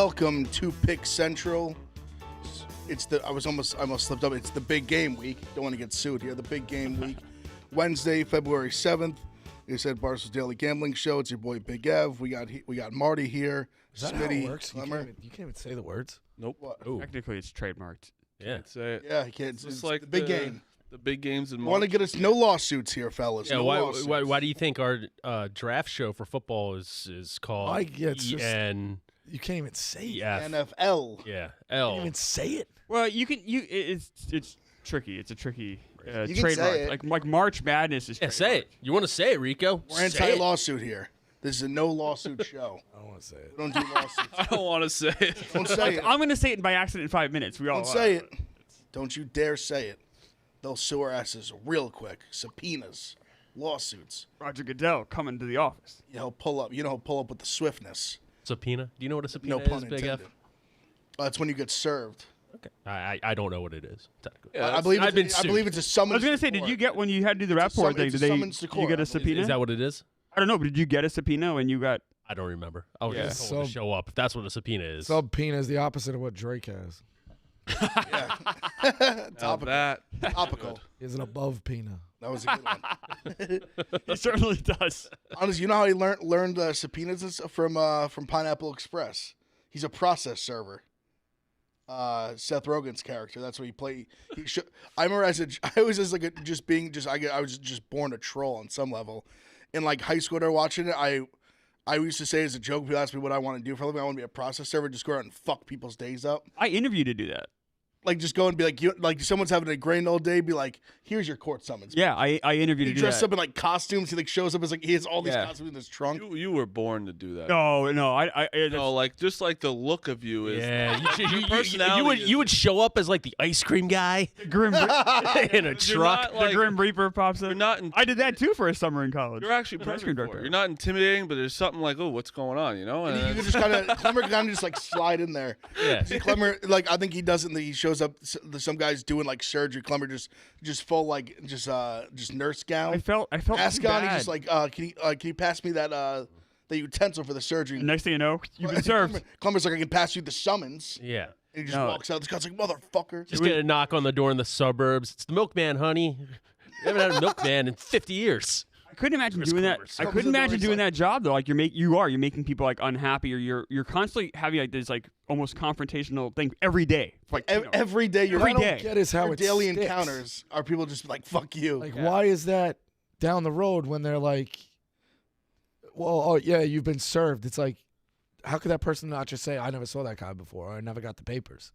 Welcome to Pick Central. I almost slipped up. It's the big game week. Don't want to get sued here. The big game week. Wednesday, February 7th. You said Barstool Daily Gambling Show. It's your boy Big Ev. We got Marty here. Is that Smitty, how it works? You can't even say the words. Nope. What? Technically, it's trademarked. Yeah. Say it. Yeah, he can't. It's like the big game. The big games in March. Want to get us no lawsuits here, fellas. Yeah, no lawsuits. why do you think our draft show for football is called EN? You can't even say it. NFL. Yeah, You L. can't even say it. Well, it's tricky. It's a tricky You can trademark. say it. Like March Madness is. Yeah, say it. You want to say it, Rico? We're Say it. anti-lawsuit here. This is a no lawsuit show. I don't want to say it. We don't do lawsuits. I don't want to say it. Don't say it. I'm gonna say it by accident in 5 minutes. We all Don't say it. Don't you dare say it. They'll sue our asses real quick. Subpoenas, lawsuits. Roger Goodell coming to the office. He'll pull up. He'll pull up with the swiftness. Subpoena? Do you know what a subpoena No pun is, Big intended. F? That's when you get served. Okay. I don't know what it is. Technically. Yeah, I believe I've been I believe it's a summons. I was gonna say, to did court. you get when you had to do the It's a rapport sum- thing? it's Did a summons to you court, get I a believe. subpoena? Is that what it is? I don't know, but did you get a subpoena when you got? I don't remember. I was Yeah. just told to show up. If that's what a subpoena is. Subpoena is the opposite of what Drake has. Yeah. Now Topical. that Topical. He has an above pena. That was a good one. It certainly does. Honestly, you know how he learned subpoenas and stuff from Pineapple Express. He's a process server. Seth Rogen's character. That's what he played. I remember I was just like I was just born a troll on some level. In like high school, they were watching it. I used to say as a joke, people ask me what I want to do for a living. I want to be a process server, just go out and fuck people's days up. I interviewed to do that. Like just go and be like someone's having a grand old day, be like, here's your court summons. Yeah, I interviewed He to do dressed that. up in like costumes. He like shows up as like he has all these Yeah. costumes in his trunk. you were born to do that. No, No, like just like the look of you is. yeah, personality you would show up as like the ice cream guy Grim in a You're truck. not, like, the Grim Reaper pops in. You're not. I did that too for a summer in college. You're actually Ice cream perfect for director. it. You're not intimidating, but there's something like, oh, what's going on? You know. And you can just kind of Clemmer kind of just like slide in there. Yeah. See, Clemmer, like I think he does it. He shows up. Some guy's doing like surgery. Clemmer just full like just nurse gown. I felt mask too on. bad. He's just like, can you pass me that the utensil for the surgery? The next thing you know, you've been served. Clemmer's like, I can pass you the summons. Yeah. And he just No. walks out. This guy's like, motherfucker. Just get a knock on the door in the suburbs. It's the milkman, honey. You haven't had a milkman in 50 years. I couldn't imagine Chris doing that. Clemers. I Comes couldn't in the door, imagine he's doing like- that job though. Like you're making people like unhappy, or you're constantly having like this like almost confrontational thing every day. Like Every day you're Every What I day. don't get is how your it daily sticks. encounters are people just like, fuck you. Like, why is that down the road when they're like, well, oh yeah, you've been served. It's like, how could that person not just say, I never saw that guy before, or I never got the papers?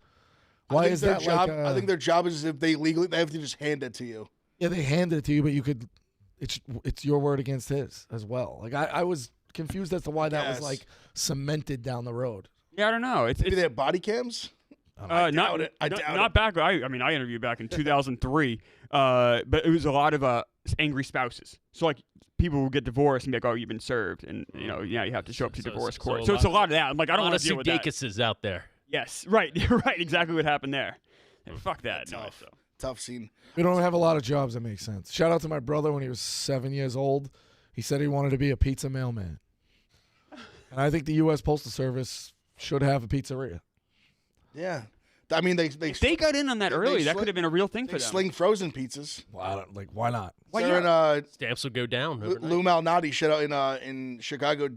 Why is their that job? like? I think their job is if they have to just hand it to you. Yeah, they handed it to you, but you could. It's your word against his as well. Like I was confused as to why that was Yes. like cemented down the road. yeah, I don't know. Maybe they have body cams. not doubt it. I not, doubt not it. back. I mean, I interviewed back in 2003, but it was a lot of angry spouses. So like people would get divorced and be like, "Oh, you've been served," and you have to show up to divorce court. So it's a lot of that. I'm like, I don't want to deal with that. Sudeikuses out there. Yes, right, right, exactly what happened there. And fuck that. No, Tough. Tough scene. We don't have a lot of jobs that make sense. Shout out to my brother when he was 7 years old. He said he wanted to be a pizza mailman. And I think the U.S. Postal Service should have a pizzeria. Yeah. I mean, they got in on that early. That sling- could have been a real thing for they them. sling frozen pizzas. Why not? Well, Sarah and Stamps will go down overnight. Lou Malnati shut out in Chicago.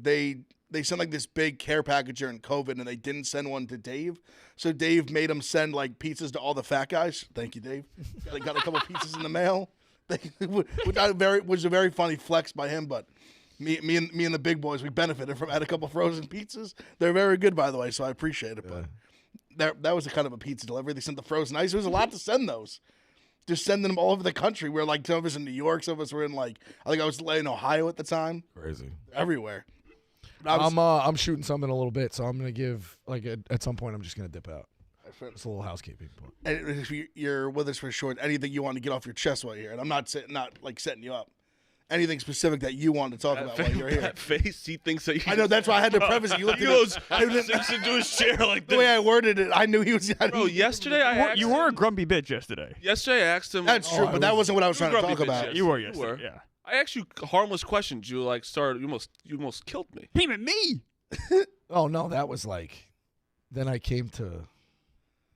They sent like this big care package during COVID, and they didn't send one to Dave. So Dave made him send like pizzas to all the fat guys. Thank you, Dave. They got a couple pizzas in the mail. Which was a very funny flex by him, but me and the big boys, we benefited from had a couple frozen pizzas. They're very good, by the way, so I appreciate it. But that was a kind of a pizza delivery. They sent the frozen ice. It was a lot to send those. Just sending them all over the country. We're like some of us in New York, some of us were in like I think I was in Ohio at the time. Crazy. Everywhere. I'm shooting some in a little bit, so I'm gonna give like at some point I'm just gonna dip out. It's a little housekeeping. And if you're with us for short, anything you want to get off your chest while you're here, and I'm not like setting you up. Anything specific that you want to talk about while you're here. That face, he thinks that you. I know that's why I had to preface it. You looked He at goes, it. sinks into his chair like The way this. I worded it, I knew he was. Bro, yesterday I asked You were a grumpy bitch yesterday. Yesterday I asked him. That's true, but that wasn't what I was trying to grumpy talk bitch, about. yes. You were You yesterday. were. Yeah. I asked you harmless questions. You like started. You almost killed me. Came at me. Oh no, that was like then I came to,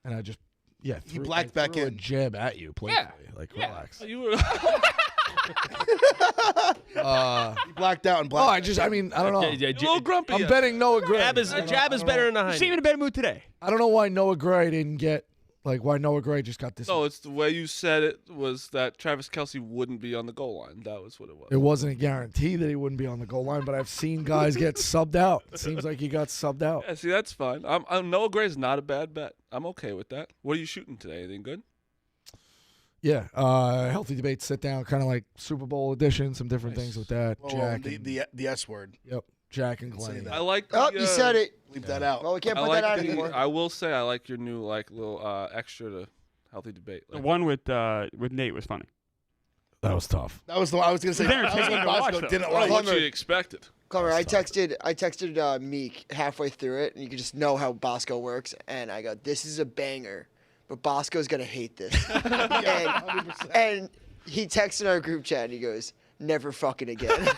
and I just He blacked back threw a in. jab at you, playfully. Like relax. You were He blacked out and Oh, blacked. I don't know. Yeah, a little grumpy. I'm betting Noah Gray. Jab is better than a You seem Heine. in a better mood today. I don't know why Noah Gray didn't get why Noah Gray just got this. No, it's the way you said it was that Travis Kelce wouldn't be on the goal line. That was what it was. It wasn't a guarantee that he wouldn't be on the goal line, but I've seen guys get subbed out. It seems like he got subbed out. Yeah, see, that's fine. Noah Gray's not a bad bet. I'm okay with that. What are you shooting today? Anything good? Yeah, healthy debate, sit down, kind of like Super Bowl edition, some different Nice. things with that. Well, Jack, the S word. yep, Jack and Say Glenn. that. I like. Oh, the, you said it. Leave that out. Well, we can't I put like that out the- anymore. I will say I like your new little extra to healthy debate. The Like, one with Nate was funny. That was tough. That was the I was gonna say. They're That was taking when a watch, Bosco though. didn't I don't know like. what you expected. Clever, I texted Meek halfway through it, and you could just know how Bosco works. And I go, "This is a banger, but Bosco's gonna hate this." and he texted our group chat, and he goes, "Never fucking again."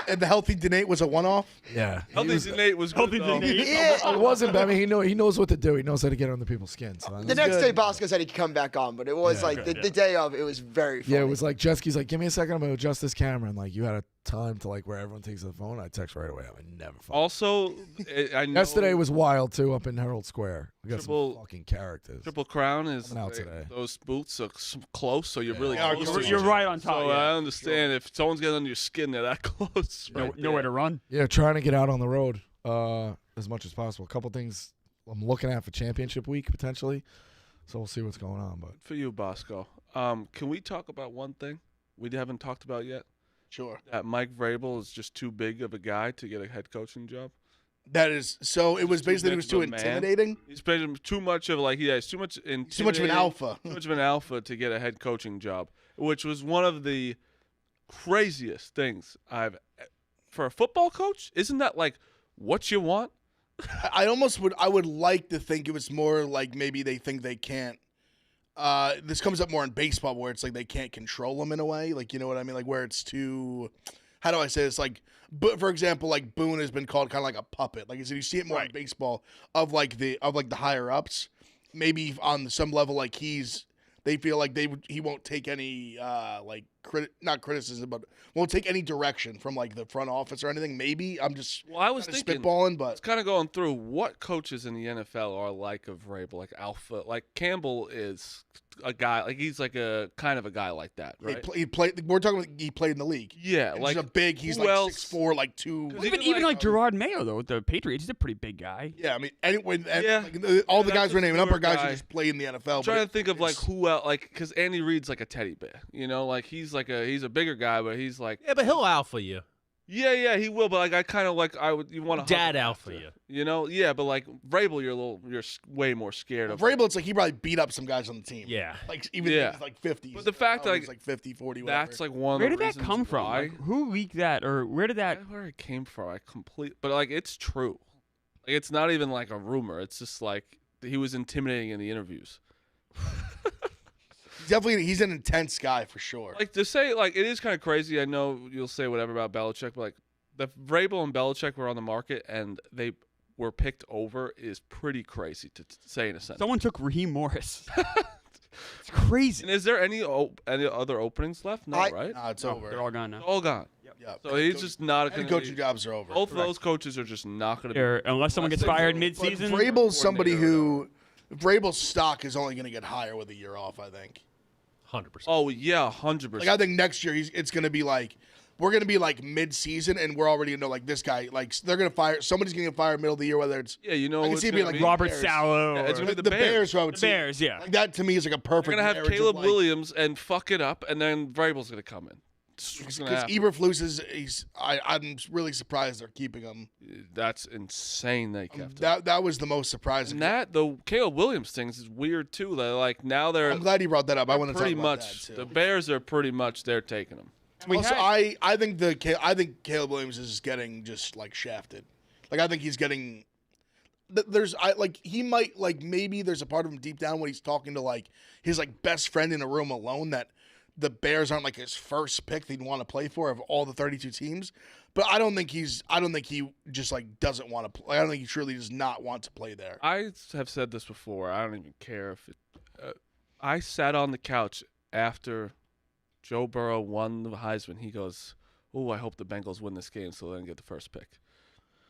And the healthy Denate was a one-off. Yeah, Healthy Nate was good. Healthy though. Nate. Yeah. it wasn't. But I mean, he knows what to do. He knows how to get under people's skin. So The next day, Bosco said he could come back on, but it was the day of. It was very funny. yeah, it was like Jesky's like, give me a second, I'm gonna adjust this camera, and like you had a time to like where everyone takes the phone. I text right away. I would never. Also, I know Yesterday was wild too, up in Herald Square. We got Triple- some fucking characters. Triple Crown is Coming out today. those boots are close, so you're really Yeah, close. you're- to You're each right other. on top. So yeah. I understand if someone's getting under your skin, they're that close. Right Nowhere there. to run. Yeah, trying to get out on the road as much as possible. A couple things I'm looking at for championship week potentially. So we'll see what's going on. But For you, Bosco. Can we talk about one thing we haven't talked about yet? Sure. That Mike Vrabel is just too big of a guy to get a head coaching job. That is so. It was Too basically it big was of too a man. intimidating. He's been too much of he's too much Too much of an intimidating, alpha. Too much of an alpha to get a head coaching job, which was one of the craziest things for a football coach. Isn't that like what you want? I would like to think it was more like maybe they think they can't. This comes up more in baseball where it's like they can't control them in a way. Like, you know what I mean? Like where it's too, how do I say this? Like, but for example, like Boone has been called kind of like a puppet. Like, you see it more in baseball of the higher ups. Maybe on some level, like they feel like he won't take any not criticism, but won't take any direction from like the front office or anything. Maybe I'm just Well, I was kinda thinking, spitballing, but it's kind of going through what coaches in the NFL are like of Vrabel, like alpha. Like Campbell is a guy, like he's like a kind of a guy like that, right? he played. We're talking about he played in the league. Yeah, And like he's a big. He's who like else? 6'4", like 2. Even like Gerard Mayo though with the Patriots, he's a pretty big guy. Yeah, I mean, Yeah. all the Yeah, guys that's we're a naming up are newer guys guy. who just play in the NFL. I'm trying to think of like who else, like because Andy Reid's like a teddy bear, you know, like he's a bigger guy, but he's like Yeah, but he'll alpha you. yeah he will, but like I kind of like you want to Dad alpha you. know, yeah, but like Vrabel, you're way more scared of. Vrabel, it's like he probably beat up some guys on the team. Yeah. like even Yeah. if he's like 50s. But the fact that, he's like 50, 40, whatever. That's like one. Where of did the that reasons come from? why. Like, who leaked that, or where did that? Where it came from, but like it's true. Like it's not even like a rumor. It's just like he was intimidating in the interviews. he's an intense guy for sure. Like to say, like it is kind of crazy. I know you'll say whatever about Belichick, but like the Vrabel and Belichick were on the market and they were picked over is pretty crazy to say in a sentence. Someone took Raheem Morris. It's crazy. And is there any other openings left? No, right? Nah, it's No, over. they're all gone now. All gone. Yeah. So he's just not Head going coaching jobs are over. Both of those coaches are just not going to Or unless someone gets fired But mid-season. Vrabel's somebody coordinator who Vrabel's stock is only going to get higher with a year off. I think. 100%. Oh yeah, 100%. Like I think next year it's going to be like we're going to be like mid-season and we're already going to know like this guy like they're going to fire somebody's going to get fired middle of the year whether it's yeah, you know, I can it's see it gonna being like be- Robert Bears. Saleh. Yeah, it's or- gonna be the Bears who I would the see. Bears, yeah. Like that to me is like a perfect. They're gonna have marriage of, Caleb like, Williams and fuck it up, and then Vrabel's gonna come in. It's gonna Because happen. Eberflus I'm really surprised they're keeping him. That's insane. They kept him. That was the most surprising. And that the Caleb Williams things is weird too. They're like now they're I'm glad you brought that up. I want to talk pretty about much that the too. Bears are pretty much they're taking him. Also, I think Caleb Williams is getting just like shafted. Like I think he's getting. He might like maybe there's a part of him deep down when he's talking to like his like best friend in a room alone that the Bears aren't like his first pick that he'd want to play for of all the 32 teams. But I don't think he just like doesn't want to play. I don't think he truly does not want to play there. I have said this before. I don't even care if it. I sat on the couch after Joe Burrow won the Heisman. He goes, "Oh, I hope the Bengals win this game so they can get the first pick."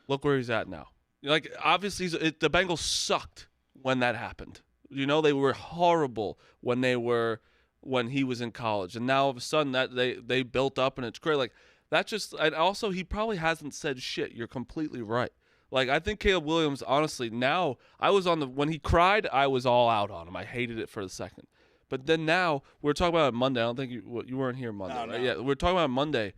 Look where he's at now. Like, obviously, the Bengals sucked when that happened. You know, they were horrible when he was in college, and now all of a sudden that they built up and it's great. Like that just, and also he probably hasn't said shit. You're completely right. Like I think Caleb Williams, honestly, now when he cried, I was all out on him. I hated it for a second, but then now we're talking about it Monday. I don't think you weren't here Monday, right? No. Yeah, we're talking about Monday.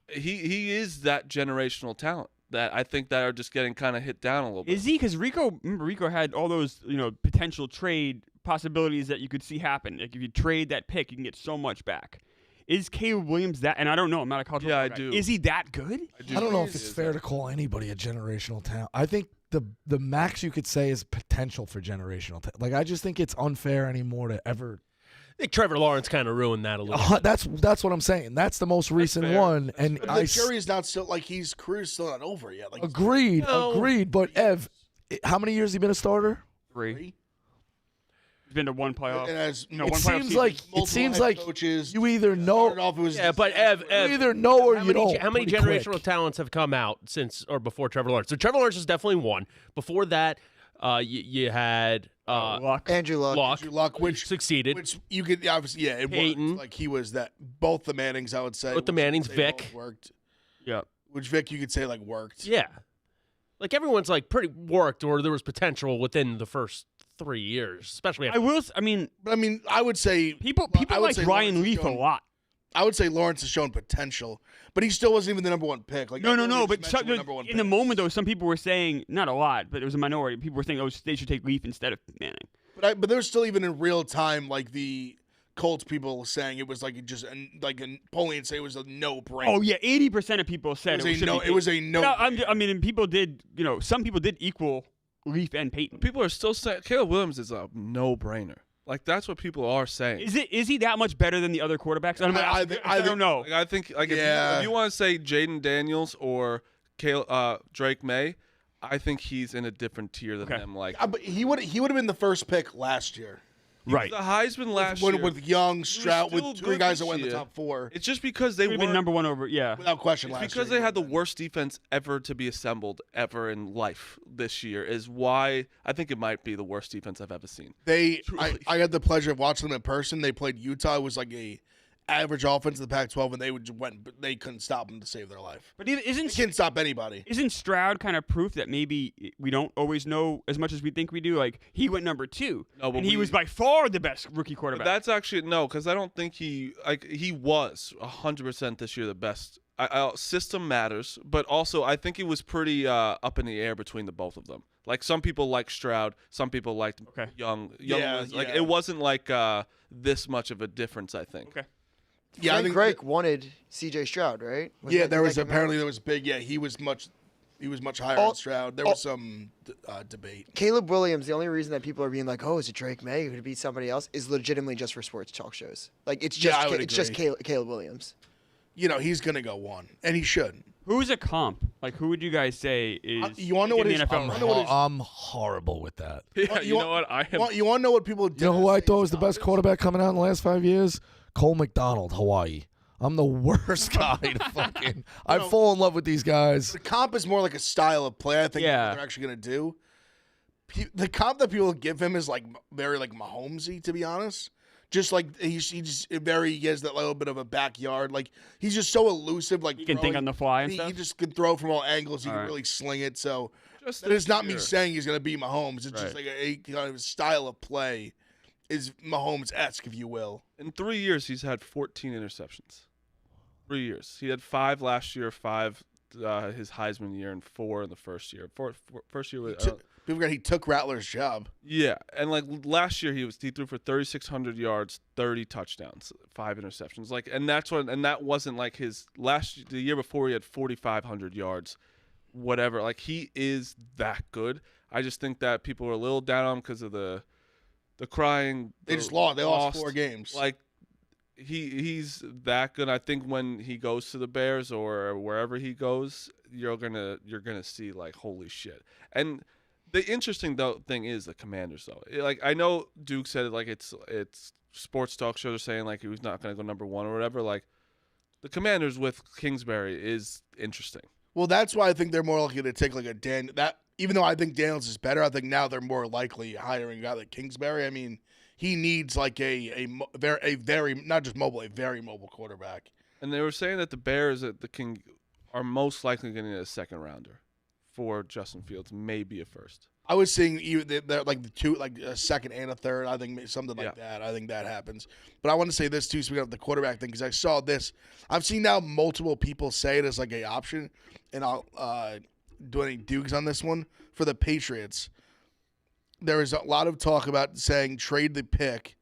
He is that generational talent that I think that are just getting kind of hit down a little bit. Is he? Because Rico had all those potential trade possibilities that you could see happen. Like if you trade that pick, you can get so much back. Is Caleb Williams that? And I don't know. I'm not a college football guy. I do. Is he that good? I don't know if it's fair to call anybody a generational talent. I think the max you could say is potential for generational talent. Like I just think it's unfair anymore to ever. I think Trevor Lawrence kind of ruined that a little bit. That's what I'm saying. That's the most recent one, and the jury's not still like his career's still not over yet. Like, agreed. But Ev, how many years has he been a starter? 3. He's been to one playoff. It seems like coaches, you either know. But Ev, you either know or you don't. How many generational talents have come out since or before Trevor Lawrence? So Trevor Lawrence is definitely one. Before that, you had Andrew Luck, which succeeded. Which you could obviously, it Peyton. worked. Like he was that. Both the Mannings, I would say. Both the Mannings, Vic worked. Yeah. Which Vic you could say like worked. Yeah. Like everyone's like pretty worked, or there was potential within the first 3 years, especially. I would say people like Ryan Leaf a lot. I would say Lawrence has shown potential, but he still wasn't even the number one pick. Like no. But in the moment, though, some people were saying, not a lot, but it was a minority. People were saying, they should take Leaf instead of Manning. But there was still even in real time, like the Colts people saying it was like just like Napoleon say it was a no-brainer. Oh yeah, 80% of people said it was a no. And people did. Some people did equal Leaf and Peyton. People are still saying Caleb Williams is a no-brainer. Like that's what people are saying. Is he that much better than the other quarterbacks? I don't know. Like, I think like if you want to say Jaden Daniels or Drake May, I think he's in a different tier than them. Like, but he would have been the first pick last year. Right. The Heisman last year. With Young, Stroud, with 3 guys that went in the top 4. It's just because they were number 1 over, without question it's last year. because they had the worst defense ever to be assembled ever in life this year is why I think it might be the worst defense I've ever seen. I had the pleasure of watching them in person. They played Utah. It was like a average offense in the Pac-12, and they couldn't stop them to save their life. But they can't stop anybody. Isn't Stroud kind of proof that maybe we don't always know as much as we think we do? Like he went number 2, and he was by far the best rookie quarterback. But that's actually because I don't think he was 100% this year the best. System matters, but also I think it was pretty up in the air between the both of them. Like some people like Stroud, some people liked Young. It wasn't like this much of a difference. I think. Okay. Yeah, I think Greg wanted C.J. Stroud, right? There was big. Yeah, he was much higher than Stroud. There was some debate. Caleb Williams. The only reason that people are being like, "Oh, is it Drake May who to beat somebody else?" is legitimately just for sports talk shows. Like it's just Caleb Williams. He's gonna go 1, and he should. Who's a comp? Like, who would you guys say is? You want to know what his NFL? I'm horrible with that. Yeah, you know what? I am. You want to know what people? You know who I thought was the best quarterback coming out in the last 5 years? Cole McDonald, Hawaii. I'm the worst guy to fucking. I fall in love with these guys. The comp is more like a style of play. I think what they're actually gonna do. The comp that people give him is like very like Mahomesy, to be honest. Just like he has that little bit of a backyard. Like he's just so elusive. Like he can think on the fly and stuff. He just can throw from all angles. He can really sling it. So it's not me saying he's gonna be Mahomes. It's just like a kind of style of play is Mahomes-esque, if you will. In 3 years, he's had 14 interceptions. 3 years. He had 5 last year, 5 his Heisman year, and 4 in the first year. First year was. People forgot he took Rattler's job. Yeah, and like last year he threw for 3,600 yards, 30 touchdowns, 5 interceptions. Like, and that wasn't like the year before he had 4,500 yards, whatever. Like he is that good. I just think that people are a little down on him because of the crying. They lost 4 games. Like he's that good. I think when he goes to the Bears or wherever he goes, you're gonna see like holy shit. And the interesting thing is the Commanders though. Like I know Duke said it like it's sports talk shows are saying like he was not gonna go number 1 or whatever. Like the Commanders with Kingsbury is interesting. Well, that's why I think they're more likely to take like a even though I think Daniels is better, I think now they're more likely hiring a guy like Kingsbury. I mean, he needs like a very not just mobile, a very mobile quarterback. And they were saying that the Bears are most likely getting a second rounder for Justin Fields, maybe a first. I was seeing they're like the two, like a second and a third. I think something like that. I think that happens. But I want to say this too, speaking of the quarterback thing, because I saw this. I've seen now multiple people say it as like a option, and I'll do any Dukes on this one for the Patriots. There was a lot of talk about saying trade the pick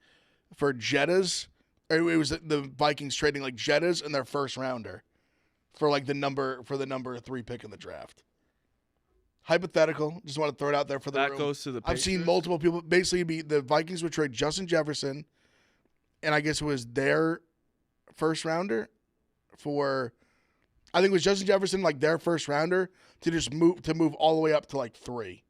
for Jettas. Or it was the Vikings trading like Jettas and their first rounder for like the number 3 pick in the draft. Hypothetical. Just want to throw it out there for the room. That goes to the Patriots? I've seen multiple people. Basically, the Vikings would trade Justin Jefferson, and I guess it was their first rounder for. I think it was Justin Jefferson, like their first rounder, to just move all the way up to like 3,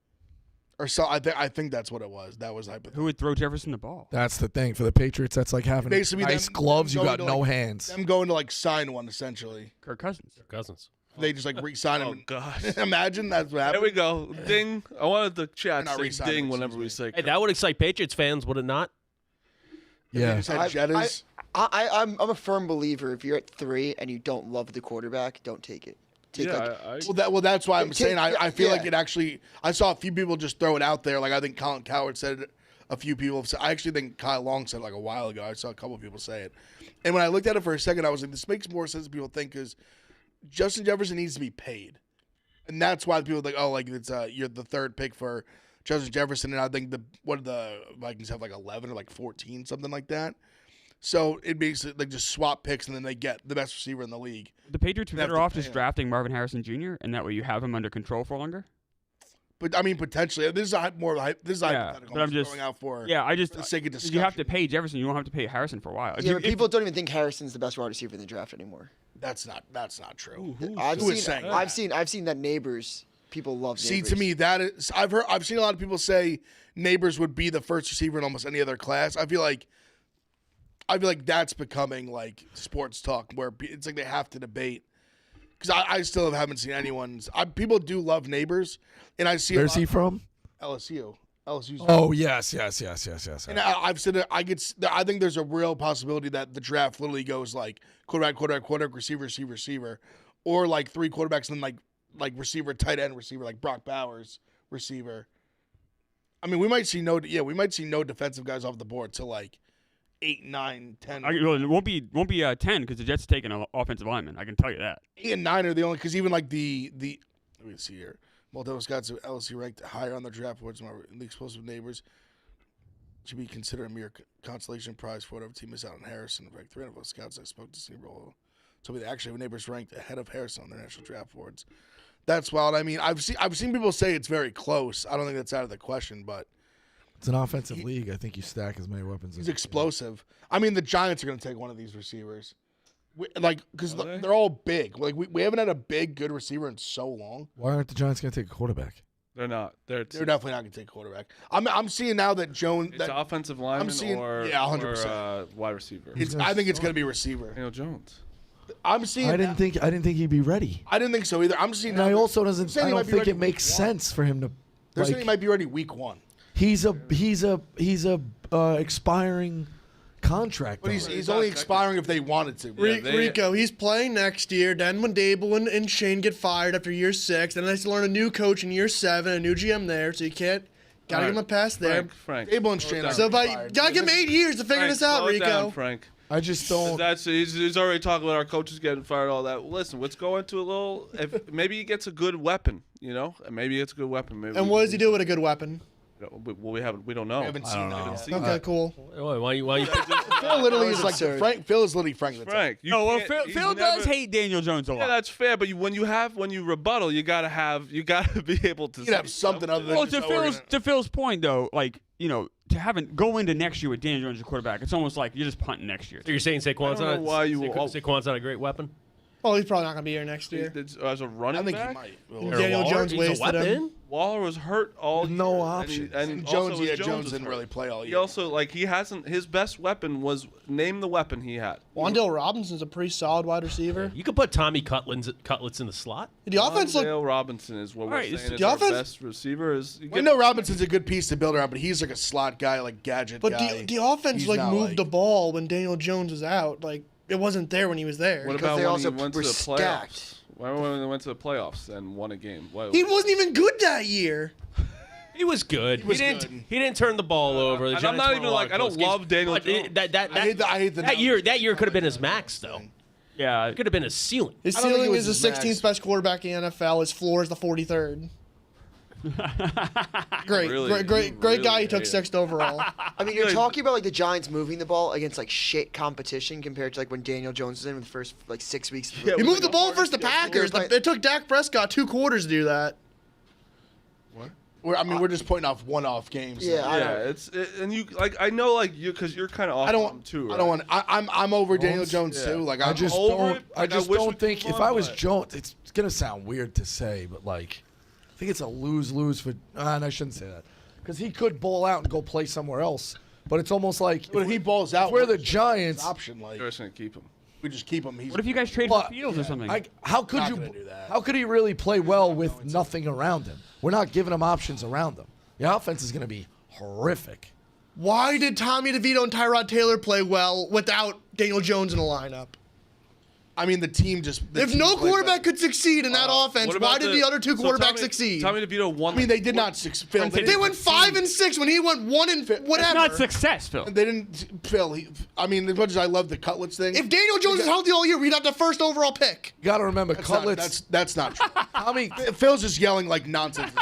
or so. I think that's what it was. That was hypothetical. Who would throw Jefferson the ball? That's the thing for the Patriots. That's like having Basically, nice them gloves. You going got to, no like, hands. Them going to like sign one essentially. Kirk Cousins. They just like re-sign him. Oh God! Imagine that's what There happened. we go. Ding! I wanted the chat Not to say re-signing ding him, whenever excuse we me. say. Hey, that would excite Patriots fans, would it not? They Yeah. just had Jettas. I'm a firm believer. If you're at 3 and you don't love the quarterback, don't take it. Take That's why I'm saying I feel like yeah. it actually. I saw a few people just throw it out there. Like I think Colin Cowherd said it. A few people have said. I actually think Kyle Long said it like a while ago. I saw a couple of people say it. And when I looked at it for a second, I was like, this makes more sense than people think because Justin Jefferson needs to be paid, and that's why people are like, oh, like it's you're the 3rd pick for Justin Jefferson, and I think what did the Vikings have like 11 or like 14, something like that. So it makes it like just swap picks, and then they get the best receiver in the league. The Patriots are They have better to off pay just him. drafting Marvin Harrison Jr. and that way you have him under control for longer. But I mean, potentially, this is this is Yeah, hypothetical. but I'm just throwing out for Yeah, I just the sake of discussion. you have to pay Jefferson. You don't have to pay Harrison for a while. If Yeah, you- but if- people don't even think Harrison's the best wide receiver in the draft anymore. That's not true. I've is saying seen that Neighbors. People love See, Neighbors. to me, that is I've seen a lot of people say Neighbors would be the first receiver in almost any other class. I feel like that's becoming like sports talk where it's like they have to debate. Because I still haven't seen anyone's. People do love Neighbors, and I see. Where's he from? LSU. LSU's. Oh yes. And I've said it. I think there's a real possibility that the draft literally goes like quarterback, receiver, or like 3 quarterbacks and then like receiver, tight end, receiver, like Brock Bowers, receiver. I mean, we might see no defensive guys off the board till like 8, 9, 10. well, it won't be 10 because the Jets taking an offensive lineman. I can tell you that. 8 and 9 are the only because even like the let me see here. Multiple scouts at LSU ranked higher on the draft boards. The explosive Neighbors should be considered a mere consolation prize for whatever team is out on Harrison. In fact, 3 of those scouts I spoke to Senior Bowl told me they actually have Neighbors ranked ahead of Harrison on their national draft boards. That's wild. I mean, I've seen people say it's very close. I don't think that's out of the question, but It's an offensive league. I think you stack as many weapons. he's as explosive. I mean, the Giants are going to take one of these receivers. Because Are they? they're all big. Like we haven't had a big, good receiver in so long. Why aren't the Giants going to take a quarterback? They're not. They're definitely not going to take a quarterback. I'm seeing now that Jones. It's offensive lineman seeing- or yeah, 100%. or, wide receiver. I think it's going to be receiver. Daniel Jones. I'm seeing. I didn't think he'd be ready. I did't think so either. I'm seeing. And I also They're saying he I might don't be think ready it makes week 1. sense for him to. They're saying Like, he might be ready week 1. he's a expiring contract. But though. he's only expiring if they wanted to. Rico, he's playing next year. Then when Dable and Shane get fired after year 6, then they have to learn a new coach in year 7, a new GM there. So you can't. Gotta give him a pass there. Frank. Abel and Shane. So gotta give him 8 years to figure this out, slow it Rico. down, Frank. I just don't. He's already talking about our coaches getting fired, all that. Listen, let's go into a little. If maybe he gets a good weapon, maybe it's a good weapon. Maybe And what does he do with a good weapon? Well, we don't know. I haven't seen that. yet. Okay, cool. Why you Phil literally is like absurd. Frank. Phil is literally Frank. Frank. You No, well, can't- he's Phil does never- hate Daniel Jones a lot. Yeah, that's fair. But when you rebuttal, you gotta be able to. You can have something other than. Well, just, oh, we're gonna- to Phil's point though, like to go into next year with Daniel Jones as quarterback, it's almost like you're just punting next year. So you're saying Saquon's I don't know why you will- Saquon's not a great weapon? Oh, he's probably not going to be here next year. As a running I think back, he might. Or Daniel Waller? Jones He's a wasted him. weapon? Waller was hurt all year. No and options. And Jones, also yeah, Jones Jones was didn't hurt. really play all He year. also he hasn't. His best weapon was name the weapon he had. Wandale Robinson's a pretty solid wide receiver. You could put Tommy Cutlets in the slot. The offense looked. Dale Robinson is what we're Alright, saying is the our offense- best receiver. I know Robinson's a good piece to build around, but he's like a slot guy, like gadget But guy. the offense He's like not, moved the ball when Daniel Jones was out. Like it wasn't there when he was there. What Because about they when also he went to were the playoffs? stacked. Remember when they went to the playoffs and won a game? He wasn't even good that year. He was good. was he didn't turn the ball over. The and I'm Giants not won even a lot like of I don't close games. love Daniel But Jones. I hate the that year could have been his max though. Yeah. It could have been his ceiling. His I don't think ceiling it is was the his 16th max. best quarterback in the NFL. His floor is the 43rd. Great, Really- great you really guy. He took hate him. 6th overall. I mean, you're talking about like the Giants moving the ball against like shit competition compared to like when Daniel Jones was in the first like 6 weeks. Yeah, He we moved the got ball hard versus the to get Packers. forward. It took Dak Prescott 2 quarters to do that. we're just pointing off one-off games. Yeah, I Yeah, don't- and you like I know like you because you're kind of off I on don't. him too. Right? I don't want. I'm over Daniel Jones Yeah. too. Like I I'm just over don't. it. I Like, I just wish we don't could think move if on, I was but- Jones, it's gonna sound weird to say, but like, I think it's a lose-lose for. And I shouldn't say that because he could ball out and go play somewhere else. But it's almost like But if he balls out, we're the what's Giants. option. Like You're just gonna keep him. we just keep him. He's What if you guys trade But- for Fields or something? How could Not you? gonna do that. How could he really play well with nothing around him? We're not giving him options around him. The offense is going to be horrific. Why did Tommy DeVito and Tyrod Taylor play well without Daniel Jones in the lineup? I mean, the team just. If no quarterback could succeed in that offense, What why about did the other 2 so quarterbacks Tommy- succeed? Tommy DeVito won. I mean, they did not fail. They went 5 and 6 when he went 1 and That's whatever. not success, Phil. They didn't fail. I mean, as much as I love the Cutlets thing, If Daniel Jones is healthy all year, we'd have the 1st overall pick. You got to remember, that's not, Cutlets. that's not true. Tommy, Phil's just yelling like nonsense.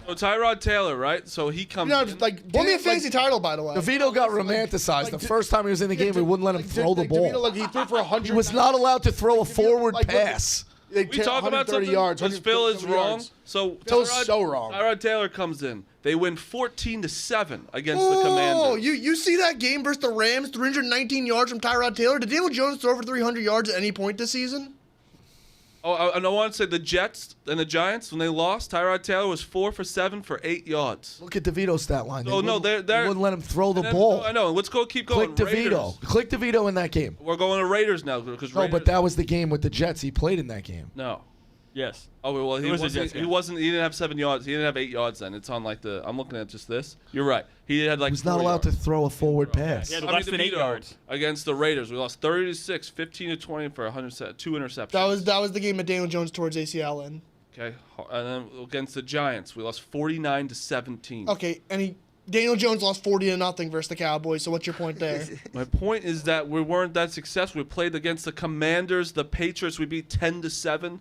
So Tyrod Taylor, right? So he comes. You know, in. like Won me a like- fantasy title, by the way. DeVito got romanticized. The first time he was in the game, we wouldn't let him throw the DeVito, ball. like, he threw for 100. He was not allowed to throw a forward like, pass. They we talk about 130 something yards. because Phil is 130 wrong. yards. So Phil's so wrong. Tyrod Taylor comes in. They win 14-7 against the Oh, Commanders. you see that game versus the Rams, 319 yards from Tyrod Taylor? Did Daniel Jones throw for 300 yards at any point this season? Oh, and I want to say the Jets and the Giants when they lost, Tyrod Taylor was 4 for 7 for 8 yards. Look at DeVito's stat line. Oh, no, wouldn't- they're- they wouldn't let him throw the And then- ball. I know. Let's keep going. Click DeVito. Raiders. Click DeVito in that game. We're going to Raiders now because No, Raiders, but that was the game with the Jets. He played in that game. no. Yes. Oh well, he It was a wasn't. Jets He game. wasn't. He didn't have 7 yards. He didn't have 8 yards. Then it's on like the. I'm looking at just this. You're right. He had like. He was not 4 allowed yards. to throw a forward pass. Yeah, Tommy less than 8 DeVito yards. against the Raiders. We lost 30-6, 15-20 for 2 interceptions. That was the game that Daniel Jones towards ACL in. Okay, and then against the Giants, we lost 49-17. Okay, and Daniel Jones lost 40-0 versus the Cowboys. So what's your point there? My point is that we weren't that successful. We played against the Commanders, the Patriots. We beat 10-7,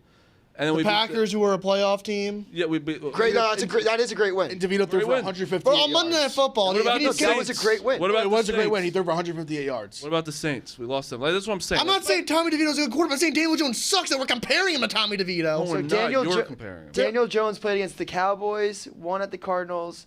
and then The we Packers, who were a playoff team. Yeah, we beat. Great, no, that is a great win. And DeVito threw Great for win. 158 But on Monday Night yards. Football, What about he the didn't That get- was a great win. What about It the was a great Saints? win. He threw for 158 yards. What about the Saints? We lost them. Like, that's what I'm saying. I'm not saying Tommy DeVito's a good quarterback. I'm saying Daniel Jones sucks that we're comparing him to Tommy DeVito. No, we're not. Daniel You're Jo- comparing him. Daniel Jones played against the Cowboys, won at the Cardinals.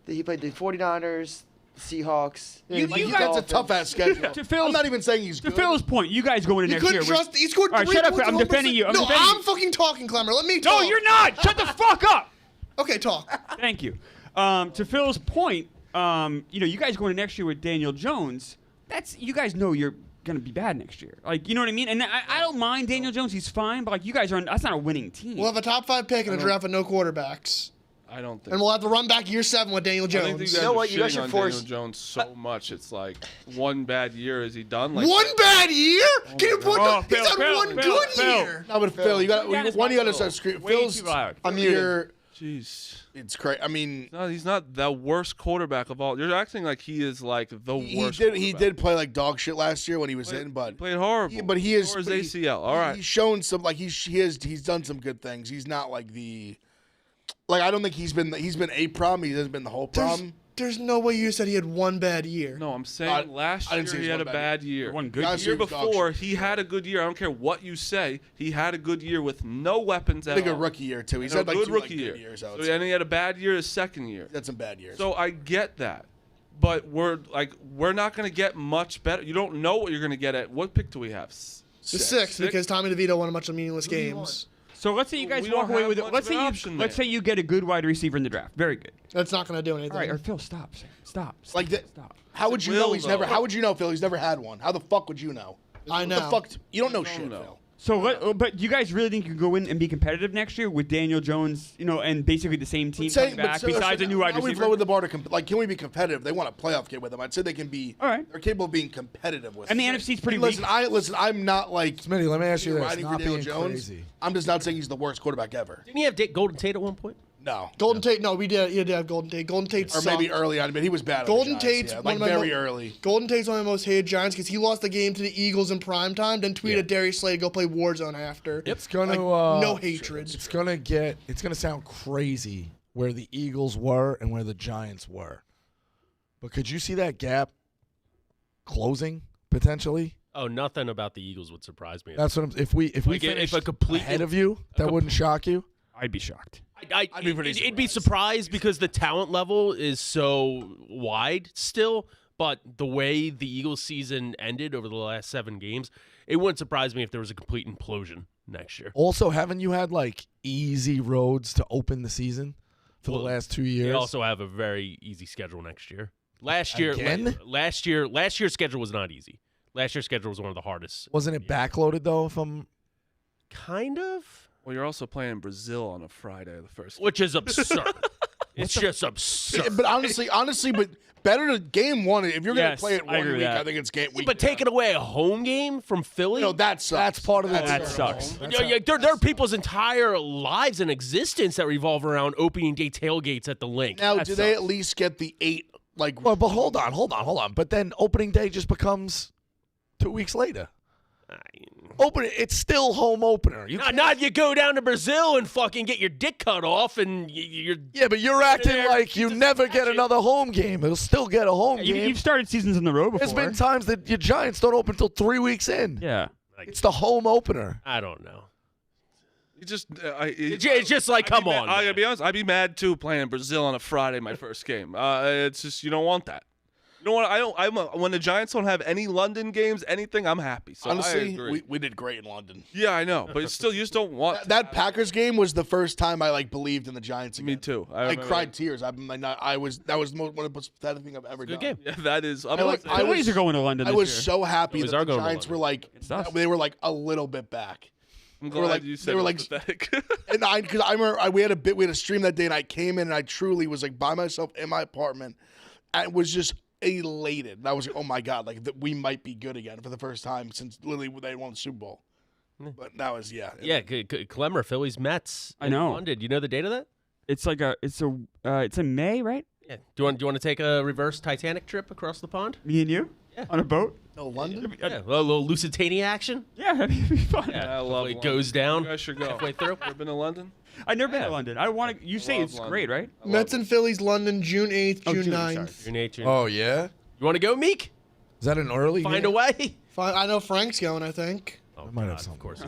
He played the 49ers, Seahawks. You Like, guys- that's a tough ass schedule. To Phil's- I'm not even saying he's To good. Phil's point, you guys going into You next year. couldn't trust. He scored All right, 3 shut up. points I'm in one defending you. I'm percent- defending I'm you. fucking talking, Clemmer. Let me talk. No, you're not. Shut the fuck up. Okay, talk. Thank you. To Phil's point, you guys going to next year with Daniel Jones. You guys know you're gonna be bad next year. Like, you know what I mean? And I don't mind Daniel Jones. He's fine, but like you guys that's not a winning team. We'll have a top 5 pick in a draft with no quarterbacks. I don't think. And we'll have to run back year 7 with Daniel I think Jones. you guys You know are what? You guys shitting should on force- Daniel Jones so much. It's like one bad year. Is he done? Like One bad year? Can you point Oh, the, he's Phil, had one Phil, good Phil. year. No, but Phil, you got That is one. You got to Phil. start screaming. Way Phil's too loud. I'm muted. year. Jeez. It's crazy. I mean, No, he's not the worst quarterback of all. You're acting like he is like the he worst. did. He quarterback. did play like dog shit last year when he was in, He but played horrible. but he is. Tore his but he- ACL. All right. He's shown some like he's done some good things. He's not like the. Like I don't think he's been a problem. He hasn't been the whole problem. There's no way you said he had one bad year. No, I'm saying I- last I didn't year say he he had a was bad year. One good Last The year year was dog before, shit. he had a good year. I don't care what you say. He had a good year with no weapons I at think a all. rookie year too. He's And had a like good two rookie like, year. good years. I would So, say. and he had a bad year his second year. He had some bad years. So I get that. but we're not going to get much better. You don't know what you're going to get at. What pick do we have? The sixth, because Tommy DeVito won a bunch of meaningless games. So let's say you guys We walk don't away have with it. much Let's of an say option let's say you get a good wide receiver in the draft. Very good. That's not going to do anything. All right, or Phil, stop. Stop. Like Stop. How would you will, know he's though. never? How would you know, Phil? He's never had one. How the fuck would you know? I What know. the fuck? You don't know shit, know. Phil. So, but do you guys really think you can go in and be competitive next year with Daniel Jones, and basically the same team coming back besides a new wide We've receiver? lowered the bar to can we be competitive? They want a playoff game with them. I'd say they can be. All right. They're capable of being competitive with. And the them. NFC's pretty listen, weak. I'm not like. Smitty, let me ask you this. riding for Not Daniel being Jones. crazy. I'm just not saying he's the worst quarterback ever. Didn't he have Golden Tate at one point? No. Golden Tate, no, we did. You did have Golden Tate. Golden Tate Or maybe sucked. early on, but he was bad. Golden on the Giants, Tate's yeah, one like of my very early. Golden Tate's one of my most hated Giants because he lost the game to the Eagles in primetime, then tweeted Darius Slay to go play Warzone after. It's gonna no hatred. It's gonna sound crazy where the Eagles were and where the Giants were. But could you see that gap closing potentially? Oh, nothing about the Eagles would surprise me. That's what I'm. If we Like, if finished a complete- ahead of you, that wouldn't shock you. I'd be shocked. I'd be it'd be surprised because the talent level is so wide still. But the way the Eagles season ended over the last 7 games, it wouldn't surprise me if there was a complete implosion next year. Also, haven't you had like easy roads to open the season for the last 2 years? They also have a very easy schedule next year. Last year's schedule was not easy. Last year's schedule was one of the hardest. Wasn't it backloaded though? If I'm Kind of. Well, you're also playing Brazil on a Friday, the first. Which is absurd. It's just absurd. But honestly, but better to game one. If you're gonna Yes, play it I one agree with week, that. I think it's game week. But taking away a home game from Philly? that sucks. that's part of the That deal. sucks. There are people's entire lives and existence that revolve around opening day tailgates at the link. Now, That do they sucks. at least get the 8? Like, Well, but hold on. But then opening day just becomes 2 weeks later. It's still home opener. Not you go down to Brazil and fucking get your dick cut off and you're. Yeah, but you're acting there, like you never get another home game. It'll still get a home game. You've started seasons in a row before. There's been times that your Giants don't open until 3 weeks in. Yeah. It's the home opener. I don't know. You just, It's just like, come on. I gotta man. be honest. I'd be mad too playing Brazil on a Friday, my first game. It's just you don't want that. You know what? When the Giants don't have any London games, anything, I'm happy. So I honestly, agree. we did great in London. Yeah, I know, but it's still you just don't want That Packers game was the first time I believed in the Giants again. Me too. I cried tears. That was the one of the most pathetic thing I've ever Good done. game. Yeah, that is. I'm I not like- saying- I was- Phillies are going to London I this was year. so happy Phillies that are the going to Giants were London. tough. they were like a little bit back. I'm they were glad like- you they said were it like- was pathetic. And because I remember we had a stream that day, and I came in and I truly was like by myself in my apartment, and was just elated. And I was like, oh my god, like we might be good again for the first time since literally they won the Super Bowl. But that was Yeah, Clemmer, Phillies, Mets. I know. in London. You know the date of that? It's in May, right? Yeah. Do you want to take a reverse Titanic trip across the pond? Me and you? Yeah. On a boat? No London. Yeah, a little Lusitania action. Yeah, that'd be fun. I love It London. goes down You guys should go. halfway through. Ever been to London? I've never been to London. I want to. You say love it's London. great, right? Mets and Phillies, London, June 8th, Oh, June June, 9th. June 8th, June Oh yeah, You want to go, Meek? is that an early? Find game? a way. Fine, I know Frank's going, I think. Oh, might have God, something. of course.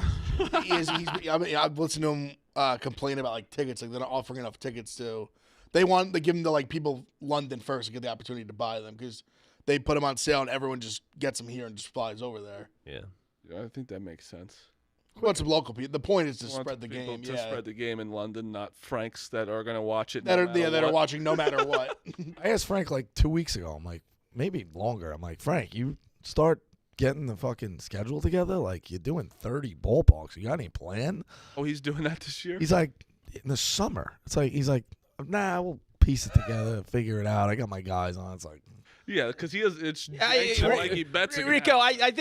I've listened to him complain about like tickets, like they're not offering enough tickets to. They give them to like people London first to get the opportunity to buy them because they put them on sale and everyone just gets them here and just flies over there. Yeah. Yeah, I think that makes sense. We want some local people. The point is to We want spread the people game. To Yeah, spread the game in London, not Franks that are going to watch it. that no are matter that are what. watching no matter what. I asked Frank like 2 weeks ago. I'm like, maybe longer. I'm like, Frank, you start getting the fucking schedule together. Like you're doing 30 ballparks. You got any plan? Oh, he's doing that this year. He's like, in the summer. He's like, nah, we'll piece it together, figure it out. I got my guys on. It's like, Yeah, because he has. It's Yeah, like he bets. it can Rico, happen. I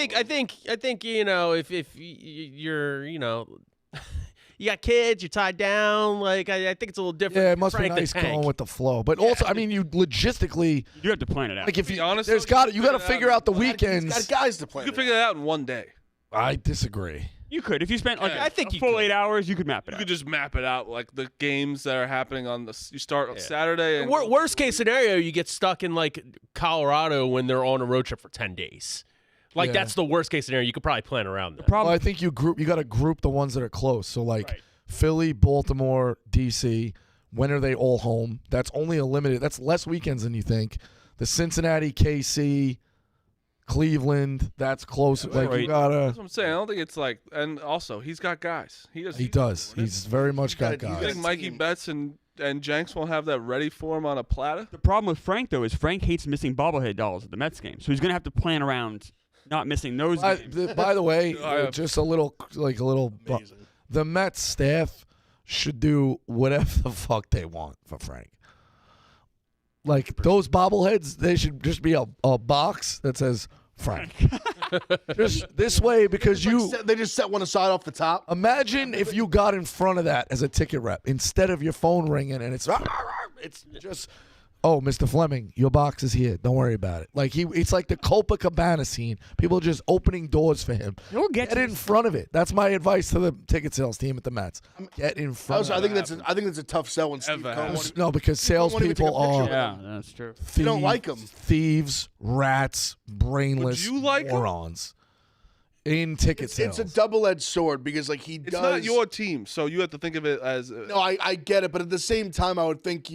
think you know if you're you got kids, you're tied down. Like I think it's a little different. yeah, it must be Frank the nice Tank. going with the flow. But also, I mean, you logistically, You do have to plan it out. like if be you, honest, there's though, got you you got to figure it figure out. out the He's weekends. got guys to play. You can figure that out in one day. I disagree. You could. If you spent like I think a you full could. 8 hours, you could map it You out. could just map it out, like the games that are happening on the. You start on Saturday. And Worst case scenario, you get stuck in like Colorado when they're on a road trip for 10 days. Like Yeah. that's the worst case scenario. You could probably plan around that. Well, I think you got to group the ones that are close. So like Right. Philly, Baltimore, DC, When are they all home? That's only a limited. That's less weekends than you think. The Cincinnati, KC, Cleveland. That's close. Like you gotta. That's what I'm saying. I don't think it's like. And also, he's got guys. He does. He's very much got You guys. think Mikey Betts and Jenks won't have that ready for him on a platter? The problem with Frank, though, is Frank hates missing bobblehead dolls at the Mets game. So he's going to have to plan around not missing those games. By the way, just a little. The Mets staff should do whatever the fuck they want for Frank. Like those bobbleheads, they should just be a box that says Frank. Just this way, because they just set one aside off the top. Imagine if you got in front of that as a ticket rep instead of your phone ringing and it's just, oh, Mr. Fleming, your box is here. Don't worry about it. Like it's like the Copacabana scene. People just opening doors for him. Get in front of it. That's my advice to the ticket sales team at the Mets. Get in front. I think that's a tough sell when Steve Cohen. No, because salespeople are that's true. You don't like them. Thieves, rats, brainless Would you like morons. In ticket sales. It's a double-edged sword because like It's not your team, so you have to think of it as. No, I get it, but at the same time, I would think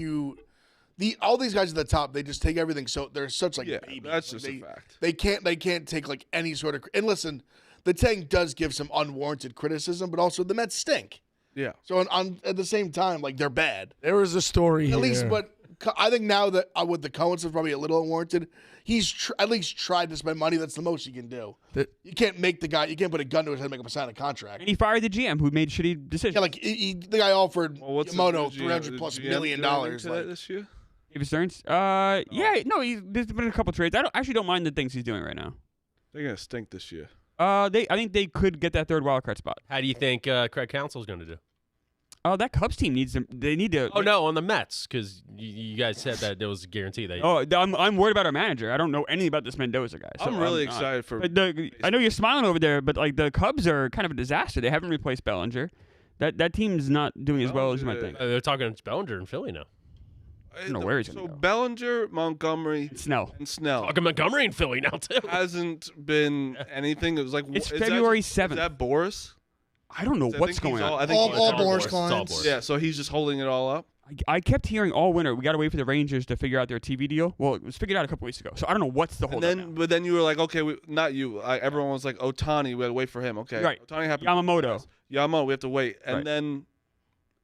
all these guys at the top, they just take everything. So they're such like babies. That's just a fact. They can't take like any sort of. And listen, the tank does give some unwarranted criticism, but also the Mets stink. Yeah. So at the same time, like they're bad. There was a story here. At least, but I think now that with the Cohens is probably a little unwarranted. He's at least tried to spend money. That's the most you can do. You can't make the guy. You can't put a gun to his head and make him sign a contract. And he fired the GM who made shitty decisions. Yeah, like the guy offered Yamamoto $300+ million this year. David Stearns? There's been a couple trades. I actually don't mind the things he's doing right now. They're gonna stink this year. I think they could get that third wildcard spot. How do you think Craig Counsell's going to do? Oh, that Cubs team needs them. They need to. Oh no, on the Mets, because you guys said that there was a guarantee that. I'm worried about our manager. I don't know anything about this Mendoza guy. So I'm really excited for. I know you're smiling over there, but like the Cubs are kind of a disaster. They haven't replaced Bellinger. That team's not doing as well as you might think. They're talking Bellinger in Philly now. I don't know where he's going to go. Bellinger, Montgomery, and Snell. Talking Montgomery in Philly now too. Hasn't been anything. It was like it's February 7th. Is that Boris? I don't know what's going on. I think all Boris clients. Yeah, so he's just holding it all up. I kept hearing all winter, we got to wait for the Rangers to figure out their TV deal. Well, it was figured out a couple weeks ago, so I don't know what's the hold up now. But then you were like, okay, not you. Everyone was like, Ohtani, we had to wait for him. Okay, right. Ohtani happened. Yamamoto, we have to wait, and then.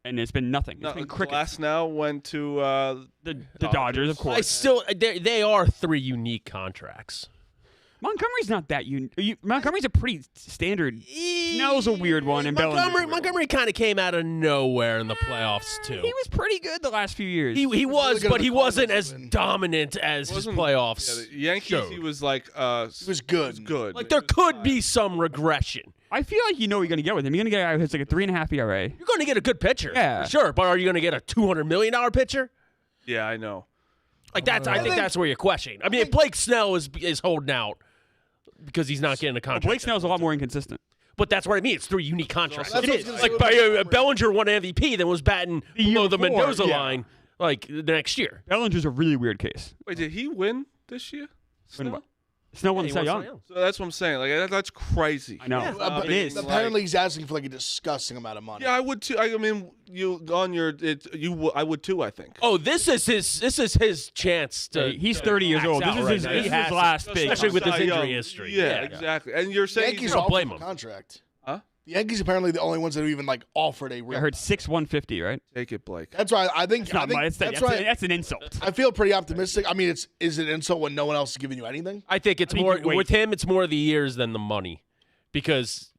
And it's been nothing. It's been crickets. Glass now went to the Dodgers, of course. They are three unique contracts. Montgomery's not that unique. Montgomery's a pretty standard. Snell's a weird one, and Montgomery kind of came out of nowhere in the playoffs too. He was pretty good the last few years. He was, but he wasn't as dominant as his playoffs. Yeah, the Yankees, showed. he was like, he was good. Like there could be some regression. I feel like you know what you're going to get with him. You're going to get a guy who hits like a 3.5 ERA. You're going to get a good pitcher. Yeah. Sure, but are you going to get a $200 million pitcher? Yeah, I know. Like that's. I think that's where you're questioning. I mean, Blake Snell is holding out because he's not getting a contract. Blake Snell's a lot more inconsistent. But that's what I mean. It's three unique contracts. It is. Like Bellinger won MVP, then was batting below the Mendoza line like the next year. Bellinger's a really weird case. Wait, did he win this year? Snell won the Cy Young. So that's what I'm saying. Like that's crazy. I know. Yeah, it is. Apparently, he's asking for like a disgusting amount of money. Yeah, I would too. I mean, I would too. I think. Oh, this is his chance to. He's 30 years old. This is his last big, especially with his injury history. Yeah, exactly. And you're saying Yankees don't blame him. Contract. Huh? The Yankees apparently the only ones that have even like offered a real. I heard 6/150, right? Take it, Blake. That's why I think. That's an insult. I feel pretty optimistic. I mean, is it an insult when no one else is giving you anything? I think it's more with him. It's more the years than the money, because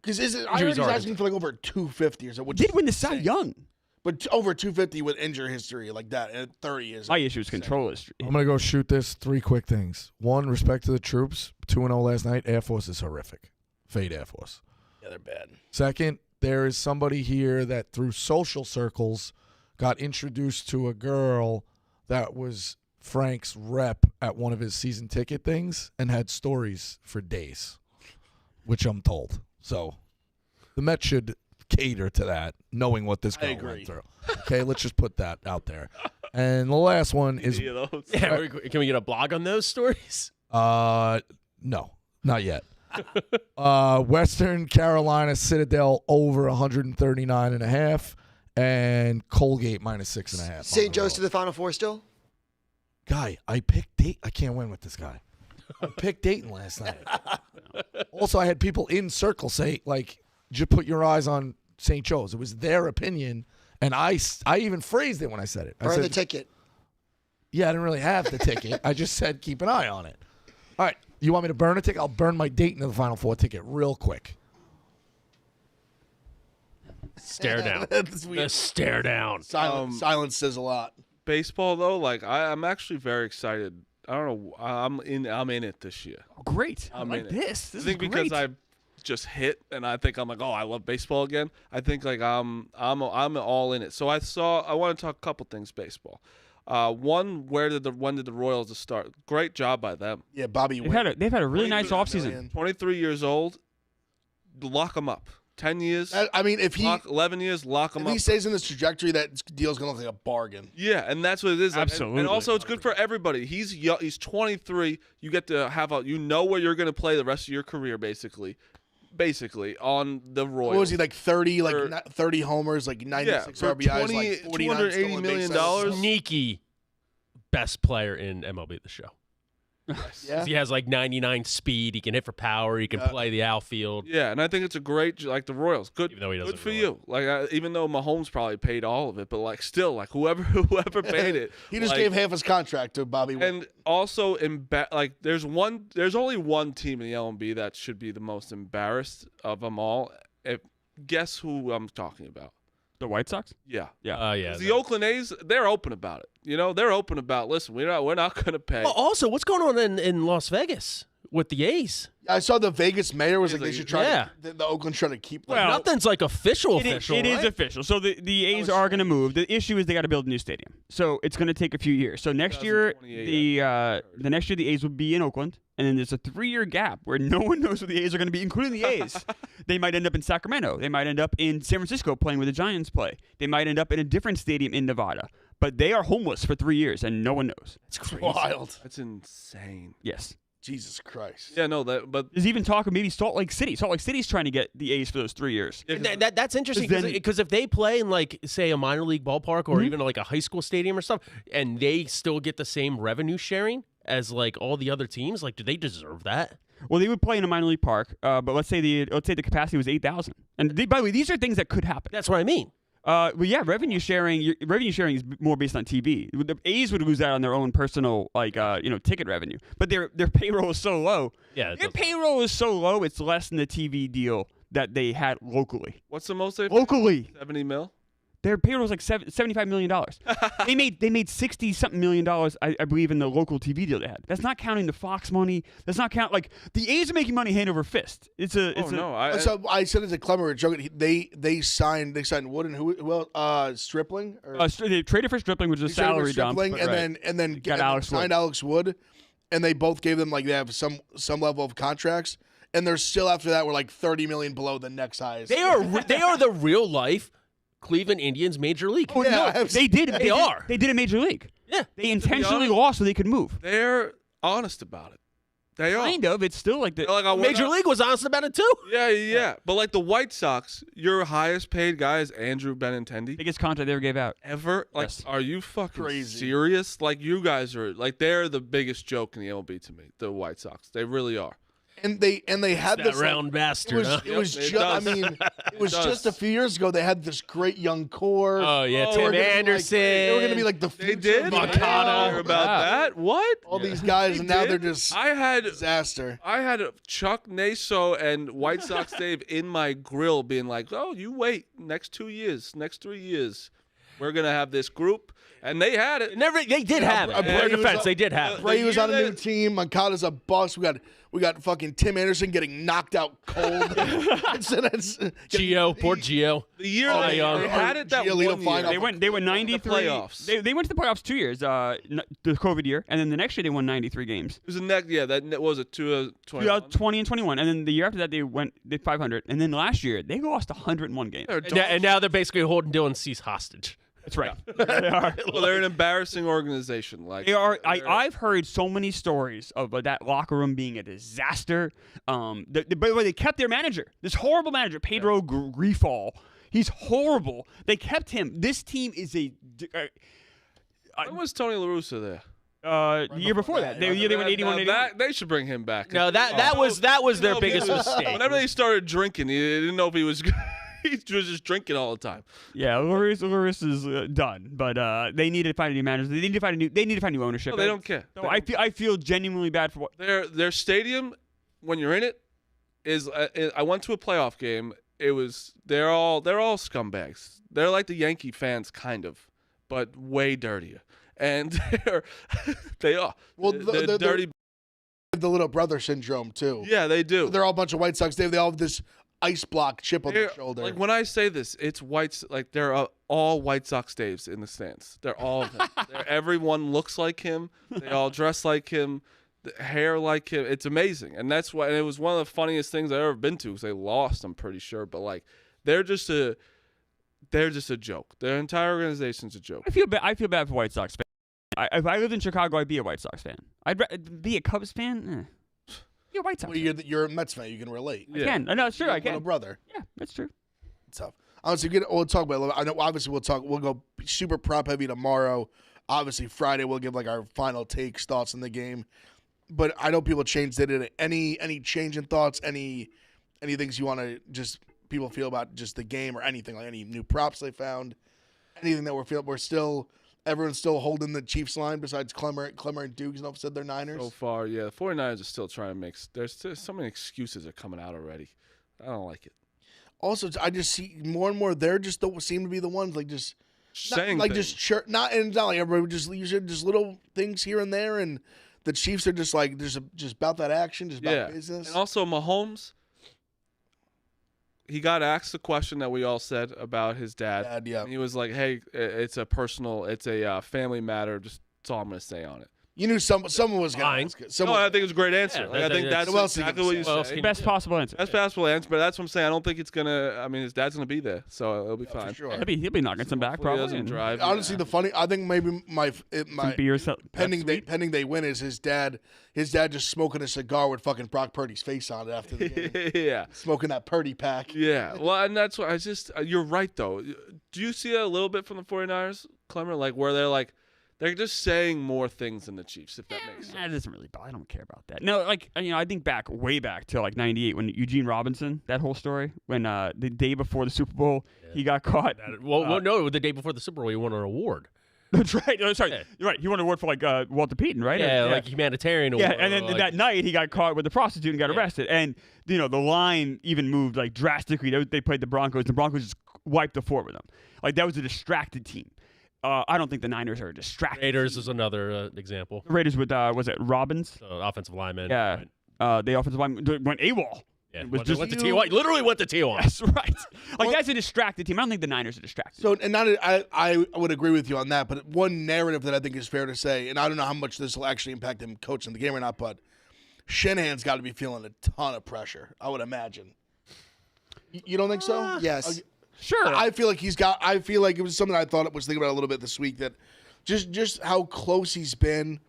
is it? I heard he's asking for like over 250 or so. Which did win the Cy Young, but over 250 with injury history like that at 30 is. My issue is control history. I'm gonna go shoot this. 3 quick things. 1, respect to the troops. 2-0 last night. Air Force is horrific. Fade Air Force. Yeah, they're bad. Second, there is somebody here that through social circles got introduced to a girl that was Frank's rep at one of his season ticket things and had stories for days, which I'm told. So the Mets should cater to that, knowing what this girl went through. Okay, let's just put that out there. And the last one is... Yeah, can we get a blog on those stories? No, not yet. Western Carolina Citadel over 139.5, and Colgate -6.5. St. Joe's to the Final Four still? Guy, I picked Dayton. I can't win with this guy. I picked Dayton last night. Also, I had people in circle say, like, just put your eyes on St. Joe's. It was their opinion, and I even phrased it when I said it. I Burn said, the ticket. yeah, I didn't really have the ticket. I just said keep an eye on it. All right, you want me to burn a ticket? I'll burn my Dayton to the Final Four ticket real quick. Stare down. That's weird. The stare down. Silence says a lot. Baseball though, like I'm actually very excited. I don't know. I'm in it this year. Great. I I'm like in it. this. I This think is because great. I just hit and I think I'm like, oh, I love baseball again. I think like I'm all in it. So I want to talk a couple things baseball. One, when did the Royals start? Great job by them. Yeah, Bobby. They've had a really nice 23 offseason. million. 23 years old, lock them up. 10 years, I mean, if he 11 years, lock them if up. he stays in this trajectory, that deal's gonna look like a bargain. Yeah, and that's what it is. Like, Absolutely. And also, it's good for everybody. He's young, he's 23. You get to have where you're going to play the rest of your career, basically on the Royals. What was he like 30, Or- 30 homers, like 96 for RBIs, 20 like 49 $280 stolen million bases. dollars. Sneaky best player in MLB The Show. Yeah. He has like 99 speed. He can hit for power. He can play the outfield. Yeah, and I think it's a great, like the Royals. Good, Even though he doesn't good for really. you. Like even though Mahomes probably paid all of it, but like still, like whoever paid it, He just like, gave half his contract to Bobby. And also, like there's only one team in the LMB that should be the most embarrassed of them all. Guess who I'm talking about? The White Sox? Yeah. Yeah. Yeah. The Oakland A's, they're open about it. You know, they're open about. Listen, we're not going to pay. Well, also, what's going on in Las Vegas with the A's? I saw the Vegas mayor was He's like they like- should try. Yeah. The Oakland trying to keep. Like, Well, Nothing's like official. It is right? official. So the A's are going to move. The issue is they got to build a new stadium. So it's going to take a few years. So next year, 2028, the next year the A's will be in Oakland, and then there's a 3-year gap where no one knows where the A's are going to be, including the A's. They might end up in Sacramento. They might end up in San Francisco playing where the Giants play. They might end up in a different stadium in Nevada. But they are homeless for 3 years, and no one knows. It's crazy. wild. That's insane. Yes. Jesus Christ. Yeah, no, but There's even talk of maybe Salt Lake City. Salt Lake City's trying to get the A's for those 3 years. And that's interesting Then- because if they play in like say a minor league ballpark or even like a high school stadium or stuff, and they still get the same revenue sharing as like all the other teams, like do they deserve that? Well, they would play in a minor league park, but let's say the capacity was 8,000. And by the way, these are things that could happen. That's what I mean. Well, yeah, revenue sharing is more based on TV. The A's would lose out on their own personal, ticket revenue. But their payroll is so low. Yeah, Their payroll is so low, it's less than the TV deal that they had locally. what's the most they've Locally, 70 mil? their payroll is like $75 million. they made $60-something million, I believe, in the local TV deal they had. That's not counting the Fox money. That's not count like the A's are making money hand over fist. So I said it to Clemmer, joking. They signed Wood and who else? Stripling. Or, They traded for Stripling, which is a they traded for salary dump. Stripling, but and right. then Got Alex Wood. signed Alex Wood, and they both gave them like they have some level of contracts, and they're still after that we're like $30 million below the next highest. They are the real life Cleveland Indians major league. Oh, yeah, No, they did. They are. They did a major league. Yeah. They intentionally honest- lost so they could move. They're honest about it. They are. Kind of. It's still like the. They're like, oh, we're Major not- League was honest about it too. Yeah. But like the White Sox, your highest paid guy is Andrew Benintendi. biggest contract they ever gave out. Ever? Like, Yes. are you fucking Crazy. serious? Like, you guys are like, they're the biggest joke in the MLB to me. The White Sox, they really are. and they had That this like, round bastard. Huh? It was It just. I does. mean, it was does. just a few years ago. They had this great young core. Oh yeah, Oh, They were Tim gonna be like- Anderson. They were going to be like the They future did. of the I NL. didn't hear about that. What? All these guys, They and now did? they're just I had disaster. Chuck Naso and White Sox Dave in my grill being like, oh, you wait, next 2 years, next 3 years, we're going to have this group. And they had it. They did have it. In their Brady was defense, up- they did have it. Brady was year on a new that- team. Moncada's a bust. We got fucking Tim Anderson getting knocked out cold. Poor Gio. The year Oh, they, young. they had it that Giolito one final. year. They won 93 playoffs. They went to the playoffs 2 years. The COVID year, and then the next year they won 93 games. It was a neck. Yeah, that was a 2021. 20 and 21, and then the year after that they did 500, and then last year they lost 101 games. And now they're basically holding Dylan Cease hostage. That's right. They are. Well, they're an embarrassing organization. Like They are. they're- I've heard so many stories of that locker room being a disaster. By the way, they kept their manager, this horrible manager, Pedro Grifol. He's horrible. They kept him. This team is a. When was Tony La Russa there? Year before that. They went 81-81. They should bring him back. No, that was their biggest mistake. Whenever they started drinking, he didn't know if he was. He was just drinking all the time. Yeah, Loris is done, but they need to find a new manager. They need to find new ownership. No, they don't care. So I feel genuinely bad for what their stadium. When you're in it, is I went to a playoff game. They're all scumbags. They're like the Yankee fans, kind of, but way dirtier. And they are. Well, they're dirty. The little brother syndrome too. Yeah, they do. They're all a bunch of White Sox. They all have this ice block chip on their shoulder. Like when I say this, it's white. Like they're all White Sox Daves in the stands. They're all of them. Everyone looks like him. They all dress like him. The hair like him. It's amazing, and that's why. And it was one of the funniest things I've ever been to because they lost. I'm pretty sure, but like they're just a joke. Their entire organization's a joke. I feel bad for White Sox fans. If I lived in Chicago, I'd be a White Sox fan. I'd be a Cubs fan. You're a White Sox. Well, you're a Mets fan. You can relate. I can. No, it's true. I can. Little brother. Yeah, that's true. It's tough. Honestly, we'll talk about it a little. I know. Obviously, we'll go super prop heavy tomorrow. Obviously, Friday we'll give like our final takes, thoughts on the game. But I know people changed it. Any change in thoughts? Any things you want to just people feel about just the game or anything like any new props they found? Anything that everyone's still holding the Chiefs line besides Clemmer and Dukes and said they're Niners? So far, yeah. The 49ers are still trying to mix. There's so many excuses are coming out already. I don't like it. Also, I just see more and more they're just seem to be the ones like just saying not, like things. just not and it's not like everybody just usually just little things here and there, and the Chiefs are just like just about that action, just about business. And also Mahomes, he got asked the question that we all said about his dad. Yeah. And he was like, "Hey, it's a family matter. Just that's all I'm gonna say on it." You knew someone was going to ask it. No, I think it was a great answer. Yeah, I think that's exactly what you say. Best possible answer. Best possible answer, but that's what I'm saying. I don't think it's gonna. I mean, his dad's gonna be there, so it'll be fine. For sure. He'll be knocking some back Hopefully he probably. doesn't and drive. Honestly, I think maybe my beers pending they win is his dad just smoking a cigar with fucking Brock Purdy's face on it after the game. Yeah, smoking that Purdy pack. yeah. Well, and that's what I just. You're right though. Do you see that a little bit from the 49ers, Clemmer? Like where they're just saying more things than the Chiefs, if that makes sense. That doesn't really bother. I don't care about that. No, like I think way back to like '98 when Eugene Robinson, that whole story, when the day before the Super Bowl he got caught. No, the day before the Super Bowl he won an award. That's right. No, sorry, Yeah. you're right. He won an award for like Walter Payton, right? Yeah, like humanitarian award. Yeah, and then that night he got caught with a prostitute and got arrested. And the line even moved like drastically. They played the Broncos. The Broncos just wiped the floor with them. Like that was a distracted team. I don't think the Niners are a distracted. Raiders team. is another example. The Raiders with was it Robbins? Offensive lineman. Yeah. Right. The offensive lineman went AWOL. Yeah, It was went to Tijuana. Literally went to Tijuana. That's right. Like that's a distracted team. I don't think the Niners are distracted. So, and I would agree with you on that, but one narrative that I think is fair to say, and I don't know how much this will actually impact him coaching the game or not, but Shanahan's got to be feeling a ton of pressure, I would imagine. You don't think so? Yes. Sure. I feel like I feel like it was something I thought it was thinking about a little bit this week, that just how close he's been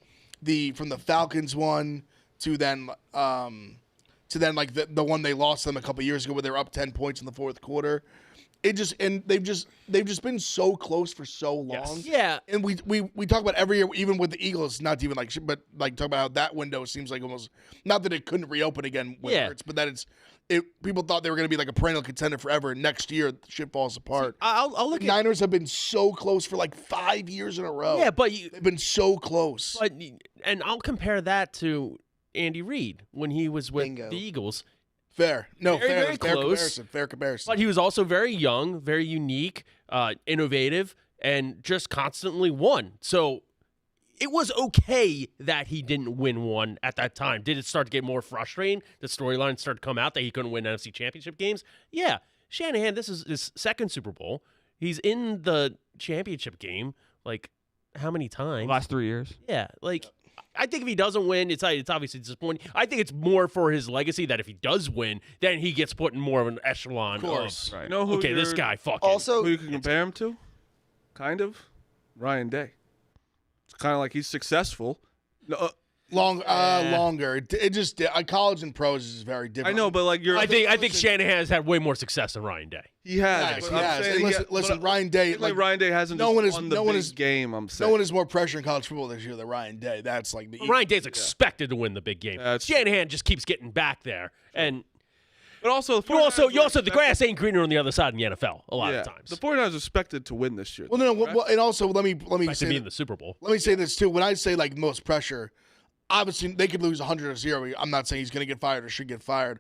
from the Falcons one to then like the one they lost them a couple years ago where they were up 10 points in the fourth quarter. They've just been so close for so long. Yes. Yeah. And we talk about every year, even with the Eagles, not even like, but like talk about how that window seems like almost, not that it couldn't reopen again with Hurts, but that people thought they were going to be like a perennial contender forever. Next year, shit falls apart. I'll look the Niners have been so close for like 5 years in a row. Yeah, but they've been so close. And I'll compare that to Andy Reid when he was with Bingo. the Eagles. Fair. No, Very close. Fair comparison. But he was also very young, very unique, innovative, and just constantly won. So it was okay that he didn't win one at that time. Did it start to get more frustrating? The storyline started to come out that he couldn't win NFC championship games? Yeah. Shanahan, this is his second Super Bowl. He's in the championship game, like, how many times? last 3 years. Yeah, like, I think if he doesn't win, it's obviously disappointing. I think it's more for his legacy that if he does win, then he gets put in more of an echelon. Of course. You know who Okay, this guy fucking. Also, who you can compare him to? Kind of. Ryan Day. It's kind of like he's successful. No, Longer. It just college and pros is very different. I know, but like I think Shanahan has had way more success than Ryan Day. he has. Yes, he has. And listen, Ryan Day. Like Ryan Day hasn't no one won is the no one big is game. I'm saying no one is more pressure in college football this year than Ryan Day. That's like Ryan Day's expected to win the big game. Shanahan just keeps getting back there, and but also the grass ain't greener on the other side in the NFL a lot of times. The 49ers are expected to win this year. Well, no, well, and also let me Expected say to be in the Super Bowl. Let me say this too. When I say like most pressure, obviously they could lose 100-0. I'm not saying he's going to get fired or should get fired.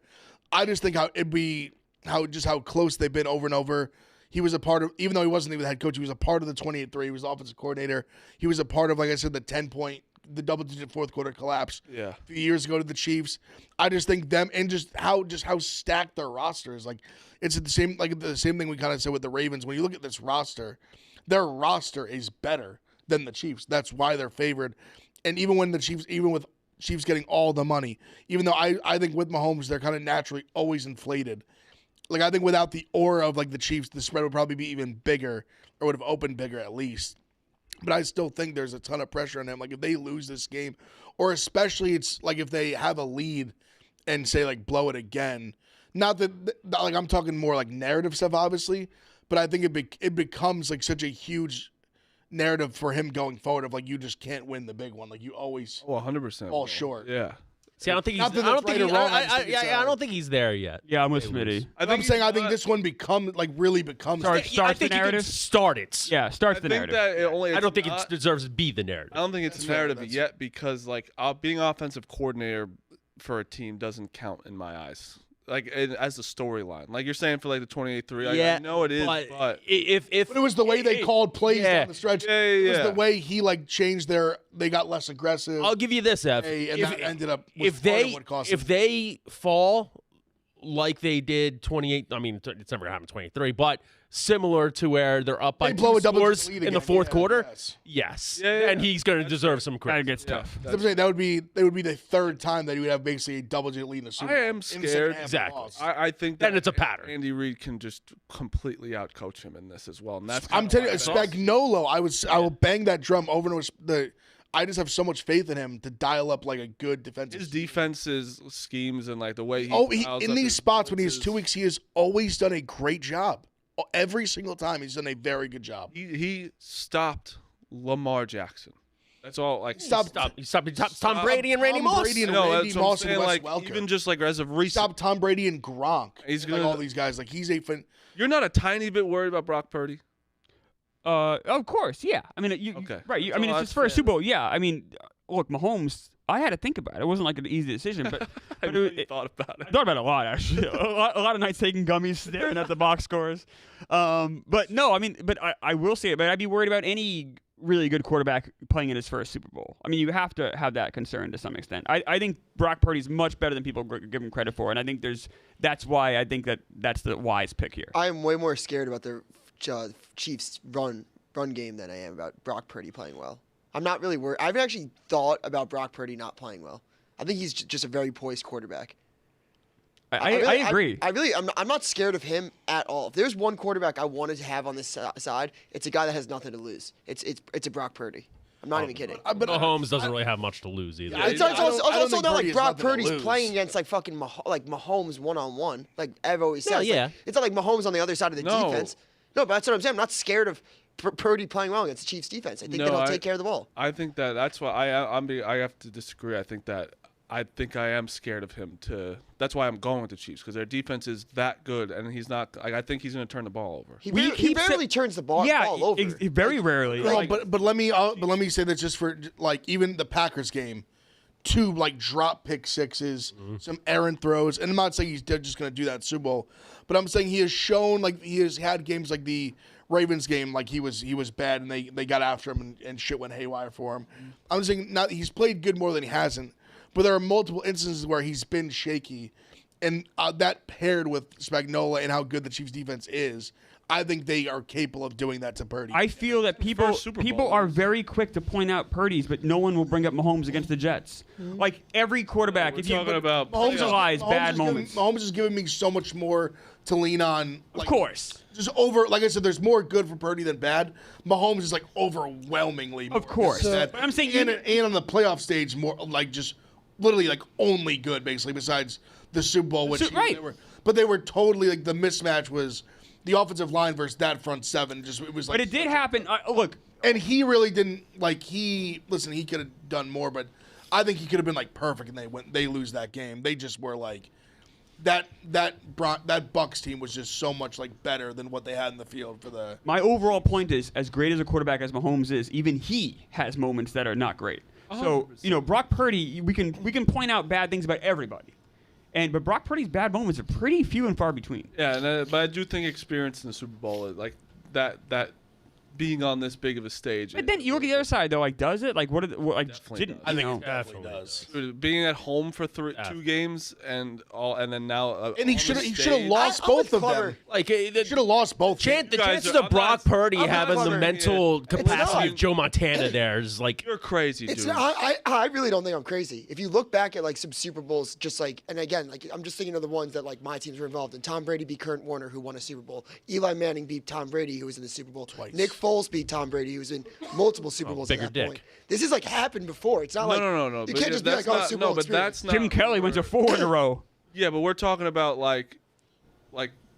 I just think how close they've been over and over. He was a part of, even though he wasn't even the head coach, he was a part of the 28-3. He was the offensive coordinator. He was a part of, like I said, the double-digit fourth quarter collapse a few years ago to the Chiefs. I just think them and just how stacked their roster is. Like it's the same thing we kind of said with the Ravens. When you look at this roster, their roster is better than the Chiefs. That's why they're favored. And even with Chiefs getting all the money, even though I think with Mahomes they're kind of naturally always inflated. Like I think without the aura of like the Chiefs, the spread would probably be even bigger or would have opened bigger at least. But I still think there's a ton of pressure on them. Like if they lose this game, or especially it's like if they have a lead and say like blow it again. Not that like I'm talking more like narrative stuff, obviously, but I think it becomes like such a huge narrative for him going forward of like you just can't win the big one. Like you always 100% fall short. Yeah. See, I don't think Not he's. that I don't that's think. right or wrong, I don't think he's there yet. Yeah, I'm with Smitty. I think this one really becomes. I Starts the think you narrative. can start it. Yeah, starts I the think narrative. that I don't think it deserves to be the narrative. I don't think it's That's a narrative fair. yet because like being offensive coordinator for a team doesn't count in my eyes. Like as a storyline, like you're saying for like the 28-3. I know it is, but if But it was the way they called plays down the stretch. It was Yeah. the way he like changed they got less aggressive. I'll give you this, Ev. and that ended up if they they fall like they did 28, I mean it's never gonna happen 23, but similar to where they're up by They blow 2 a double scores lead in the again. fourth Yeah, quarter. yes. Yes, Yeah, and he's gonna deserve some That credit. gets tough. I'm saying that would be the third time that he would have basically a double-digit lead in the Super I Bowl. am In the second scared. half of Exactly. loss. I think Then that it's a pattern. Andy Reid can just completely outcoach him in this as well, and that's I'm telling you, kinda why I think- Spagnuolo. I will bang that drum over and over. I just have so much faith in him to dial up like a good defensive. his defenses schemes and like the way he dials in up these his spots when he has blitzes. 2 weeks, he has always done a great job. Every single time, he's done a very good job. He stopped Lamar Jackson. That's all. Like Stop Tom Brady and Randy Tom Moss. Brady and No, Randy that's what I'm Moss and saying, Wes like Welker. even just like as of recent, Stop Tom Brady and Gronk. He's And, like gonna- all these guys. Like he's a you're not a tiny bit worried about Brock Purdy. Of course, yeah. I mean, Okay. right. I So mean, it's that's his first fair. Super Bowl. Yeah. I mean, look, Mahomes. I had to think about it. It wasn't like an easy decision, but, I but really thought about I it. thought about it a lot actually. a lot of nights taking gummies, staring at the box scores. But no, I mean, but I will say it. But I'd be worried about any really good quarterback playing in his first Super Bowl. I mean, you have to have that concern to some extent. I think Brock Purdy's much better than people give him credit for, and I think that's why I think that's the wise pick here. I'm way more scared about the Chiefs' run game than I am about Brock Purdy playing well. I'm not really worried. I haven't actually thought about Brock Purdy not playing well. I think he's just a very poised quarterback. I agree. I'm not scared of him at all. If there's one quarterback I wanted to have on this side, it's a guy that has nothing to lose. It's a Brock Purdy. I'm not even kidding. But Mahomes doesn't really have much to lose either. I It's don't also think not Purdy like has Brock nothing to Purdy's lose. playing against like fucking Mahomes one-on-one. Like Ev always No, says. yeah. Like, it's not like Mahomes on the other side of the No. defense. No, but that's what I'm saying. I'm not scared of Purdy playing well against the Chiefs defense. I think that he'll take care of the ball. I think that's why I have to disagree. I think I am scared of him to. That's why I'm going with the Chiefs because their defense is that good, and he's not. I think he's going to turn the ball over. He keep barely turns the ball over. Very rarely. No, Like, but let me say that just for like even the Packers game, 2 like drop pick sixes, some errant throws, and I'm not saying he's just going to do that in Super Bowl, but I'm saying he has shown like he has had games like the Ravens game, like he was bad and they got after him and shit went haywire for him. I'm saying not he's played good more than he hasn't, but there are multiple instances where he's been shaky, and that paired with Spagnuolo and how good the Chiefs defense is, I think they are capable of doing that to Purdy. I feel that people Super people Bowl. are very quick to point out Purdy's, but no one will bring up Mahomes against the Jets. Like every quarterback, We're if you talking about Mahomes visualize bad is moments. Mahomes is giving me so much more to lean on. Of course. Just over, like I said, there's more good for Purdy than bad. Mahomes is like overwhelmingly more Of course. good. But I'm saying and on the playoff stage, more like just literally like only good, basically, besides the Super Bowl, which Right. they were totally like the mismatch was the offensive line versus that front seven. Just it was like, But it did happen. Look, and he really didn't like he could have done more, but I think he could have been like perfect, and they lose that game. They just were like that Bucs team was just so much like better than what they had in the field for the. my overall point is, as great as a quarterback as Mahomes is, even he has moments that are not great. So 100%. Brock Purdy, we can point out bad things about everybody, but Brock Purdy's bad moments are pretty few and far between. Yeah, but I do think experience in the Super Bowl, like that being on this big of a stage. But then you look at the other side though, like does it? Like what Definitely didn't does. I think you it know? definitely does. Being at home for 2 games and then now And he should have lost I'm both with of Clever. them. Like Should have lost both. the guys chances are- of I'm Brock not- Purdy I'm not having the clever. mental capacity not. of Joe Montana there is like You're crazy, It's dude. not, I really don't think I'm crazy. If you look back at like some Super Bowls, just like, and again, like I'm just thinking of the ones that like my teams were involved in. Tom Brady beat Kurt Warner, who won a Super Bowl. Eli Manning beat Tom Brady, who was in the Super Bowl. Twice. Nick Foles beat Tom Brady, who was in multiple Super Bowls bigger at that dick. point. This has like happened before. It's not like no. You but can't just be that's like, oh, not- Super no, Bowl but experience. that's not. Jim Kelly went to 4 in a row. Yeah, but we're talking about like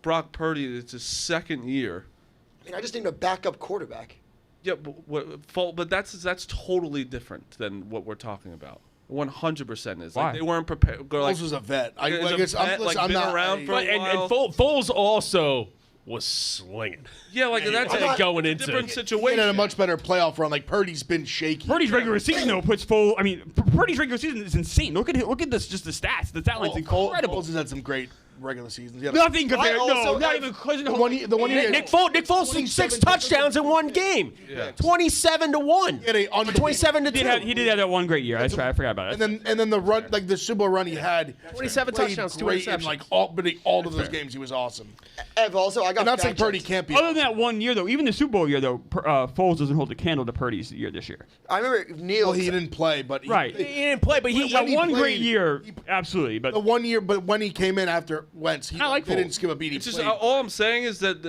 Brock Purdy. It's his second year. I mean, I just need a backup quarterback. Yeah, but that's totally different than what we're talking about. 100% is. Why? Like they weren't prepared. Like, Foles was a vet. I He's a guess vet, like, I'm been not around for- but and while- Foles also was slinging. yeah, like that's wasn't a going into different it. He situation. had a much better playoff run. Like Purdy's been shaky. Purdy's regular season though puts full. I mean, Purdy's regular season is insane. Look at this, just the stats. The talent's incredible. Foles has had some great regular seasons. He had Nothing compared. I No, also not have- even close to the one year Nick Foles threw 6 touchdowns in one game. Yeah. 27-1. He had a unbelievable- 27-2. He did have that one great year. I forgot about it. and then the run, like the Super Bowl run he had, 27 played touchdowns, 2 great in interceptions. like all of those games. He was awesome. Ev, also, I got I'm not saying Purdy fact-checked. can't be. Other than that one year though, even the Super Bowl year though, Foles doesn't hold a candle to Purdy's year this year. I remember Neil. Well, he didn't play, but Right. He didn't play, but he That he one great played- year, absolutely. But the 1 year, but when he came in after Wentz, he I like they didn't Foles. skip a beat. He It's just played. all I'm saying is that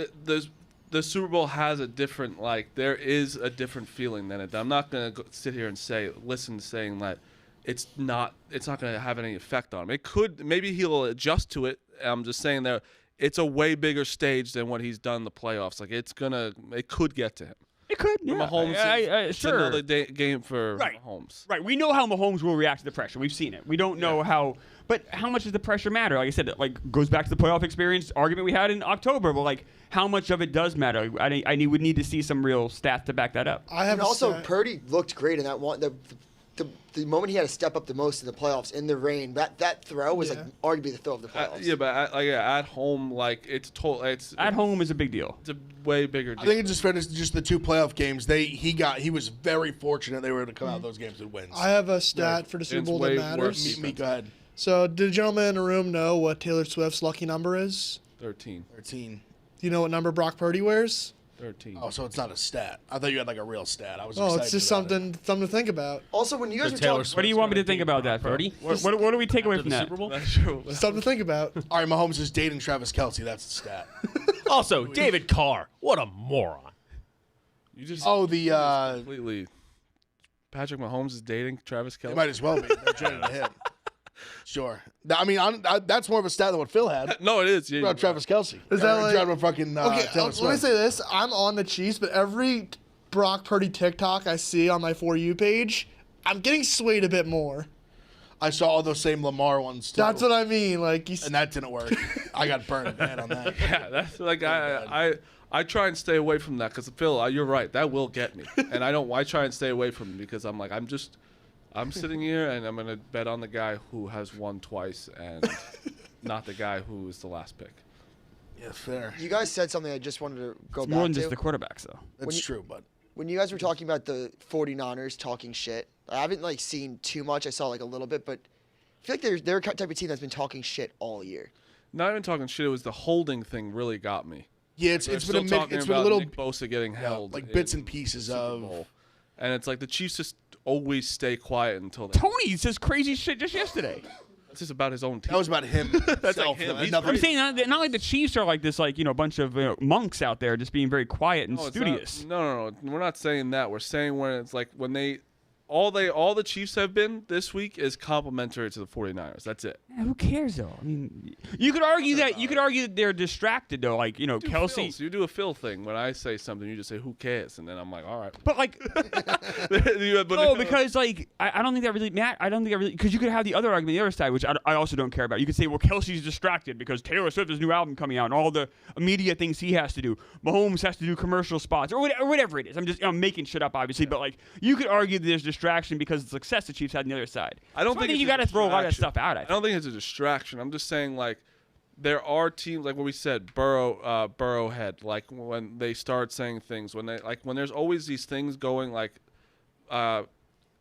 the Super Bowl has a different there is a different feeling than it. I'm not gonna sit here and saying that it's not gonna have any effect on him. It could, maybe he'll adjust to it. I'm just saying that it's a way bigger stage than what he's done in the playoffs. Like it could get to him. it could. Yeah. Mahomes, it's sure. another game for Right. Mahomes. Right. We know how Mahomes will react to the pressure. We've seen it. We don't know how. But how much does the pressure matter? Like I said, like goes back to the playoff experience argument we had in October. But like, how much of it does matter? I would need to see some real stats to back that up. I have And a also, stat. Purdy looked great in that one. The moment he had to step up the most in the playoffs in the rain, that throw was like arguably the throw of the playoffs. Yeah, but at home, like it's At home is a big deal. It's a way bigger. I think it's just the two playoff games. He was very fortunate they were able to come out of those games with wins. I have a stat for the Super It's Bowl that way matters. worse. Me, go ahead. So, did the gentleman in the room know what Taylor Swift's lucky number is? 13. 13. Do you know what number Brock Purdy wears? 13. Oh, so it's not a stat. I thought you had like a real stat. I was. Oh, excited it's just about it. something to think about. Also, when you guys So were Taylor talking, What do you want me to think about that, Purdy? What do we take away from the that? Super Bowl? Not sure. Something to think about. All right, Mahomes is dating Travis Kelce. That's the stat. Also, David Carr. What a moron. You just completely. Patrick Mahomes is dating Travis It Kelce. might as well be. They're traded to him. Sure. I mean, that's more of a stat than what Phil had. No, it is. Yeah, About Travis Kelce. Is that like- Driving fucking Okay, Taylor let me Swift. say this. I'm on the Chiefs, but every Brock Purdy TikTok I see on my For You page, I'm getting swayed a bit more. I saw all those same Lamar ones too. That's what I mean. Like, And that didn't work. I got burned bad on that. Yeah, that's like I try and stay away from that because Phil, you're right. That will get me, and I try and stay away from it because I'm like I'm sitting here and I'm gonna bet on the guy who has won twice and not the guy who is the last pick. Yeah, fair. you guys said something I just wanted to go It's back more than to. just the quarterbacks, though. That's true, but When you guys were talking about the 49ers talking shit, I haven't like seen too much. I saw like a little bit, but I feel like they're a type of team that's been talking shit all year. Not even talking shit. It was the holding thing really got me. Yeah, it's They're been still talking it's been a about little Nick Bosa getting held, like bits in and pieces Super of. Bowl. And it's like the Chiefs just always stay quiet until they. Tony says crazy shit just yesterday. It's just about his own team. That was about him. That's himself, like him. though. He's Nothing- I'm saying not like the Chiefs are like this, like, bunch of monks out there just being very quiet and No, it's studious. No. We're not saying that. We're saying when it's like when they all the Chiefs have been this week is complimentary to the 49ers. That's it. Yeah, who cares though? I mean, you could argue that they're distracted though. Like Kelsey. You do a Phil thing. When I say something, you just say who cares, and then I'm like, all right. But like, no, because like I don't think that really Matt. I don't think that really because you could have the other argument, the other side, which I also don't care about. You could say, well, Kelsey's distracted because Taylor Swift has a new album coming out and all the immediate things he has to do. Mahomes has to do commercial spots or whatever it is. I'm making shit up, obviously, but like you could argue that there's distraction because of the success the Chiefs had on the other side. I don't So think you it's got to a throw a lot of distraction. stuff out. I don't think it's a distraction. I'm just saying like there are teams like what we said, Burrowhead. Like when they start saying things, when there's always these things going like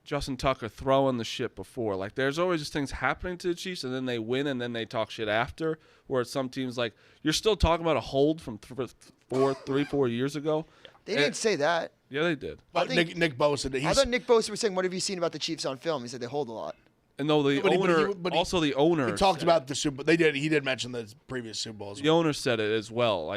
Justin Tucker throwing the shit before. Like there's always just things happening to the Chiefs, and then they win, and then they talk shit after. Where some teams like you're still talking about a hold from 4 years ago. They didn't say that. Yeah, they did. But Nick Bosa. I thought Nick Bosa was saying, "What have you seen about the Chiefs on film?" He said they hold a lot. And though the owner, also the owner, He talked said- about the Super. He did mention the previous Super Bowls. The owner said it as well,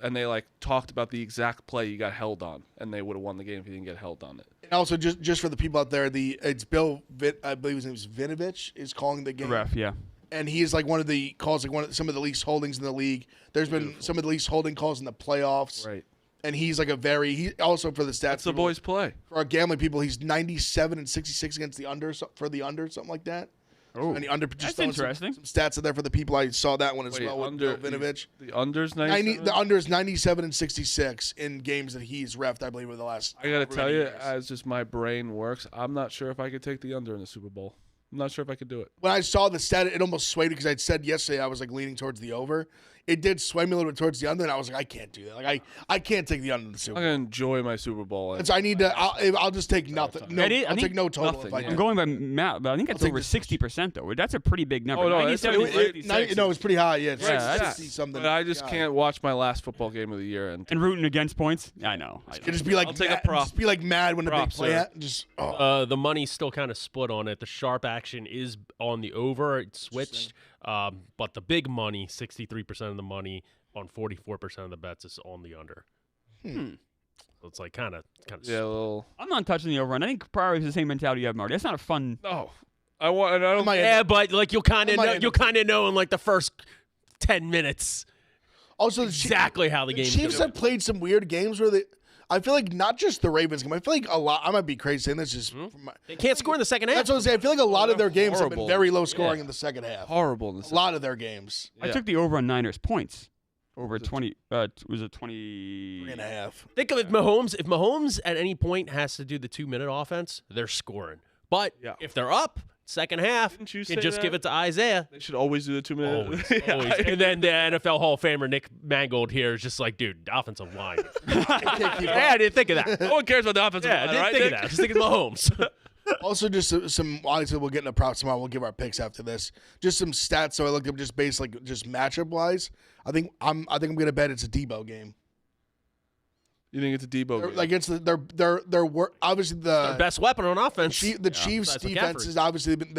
and they talked about the exact play you got held on, and they would have won the game if you didn't get held on it. And also, just for the people out there, it's Bill. I believe his name is Vinovich is calling the game. The ref, yeah. And he is like one of the calls, like some of the least holdings in the league. There's been some of the least holding calls in the playoffs. Right. And he's like he also for the stats. That's the people, boys' play. For our gambling people, he's 97 and 66 against the under something like that. Oh, and the under, that's throwing interesting. Some stats out there for the people. I saw that one as Wait, well with Bill Vinovich. The under's 97? The under is 97 and 66 in games that he's refed, I believe, over the last. I gotta tell you, years. as just my brain works, I'm not sure if I could take the under in the Super Bowl. I'm not sure if I could do it. When I saw the stat, it almost swayed because I'd said yesterday I was like leaning towards the over. It did sway me a little bit towards the under, and I was like, I can't do that. Like I can't take the under in the Super I'm Bowl. gonna enjoy my Super Bowl. And so I need to. I'll just take nothing. No, I I'll think take no total. nothing, If I yeah. do. I'm going by Matt, but I think that's take over this. 60% though. That's a pretty big number. Oh, no, it's 97 it- to it- 66. No, it's pretty high. Yeah, it's Yeah, like that's- 60 something. But I just God. can't watch my last football game of the year and And rooting against points? I know. You just be like, I'll take a mad, prop. just be like mad when the big Prop, play. sir. Just The money's still kind of split on it. The sharp action is on the over. It switched. But the big money, 63% of the money on 44% of the bets is on the under. So it's like kind of yeah, a little. I'm not touching the overrun. I think Pryor is the same mentality you have, Marty. That's not a fun. No, I want. And I don't. Yeah, but like you'll kind of might know, end you'll up- kind of know in like the first 10 minutes also the exactly how the The game's Chiefs going. have played some weird games where they. I feel like not just the Ravens game. I feel like a lot. I might be crazy saying this. Just from my, They can't score in the second half. that's what I'm saying. I feel like a lot of their games have been horrible. very low scoring in the second half. horrible in the A lot of their games. I took the over on Niners points. Over 20. Was it 3.5. 20? Think of it, Mahomes. If Mahomes at any point has to do the 2-minute offense, they're scoring. But Yeah. if they're up second half, Didn't you you say can just that? give it to Isaiah. They should always do the 2 minute. Always, always. And then the NFL Hall of Famer Nick Mangold here is just like, dude, the offensive line. Yeah, I didn't think of that. No one cares about the offensive Yeah, I line, didn't right, think of Nick? that. Just thinking Mahomes. Also, just some. Obviously, we'll get into props tomorrow. We'll give our picks after this. Just some stats. So I looked up just based like just matchup wise. I think I'm gonna bet it's a Debo game. You think it's a Debo game? Like it's obviously the Their best weapon on offense. The Chiefs' besides defense McCaffrey. has obviously been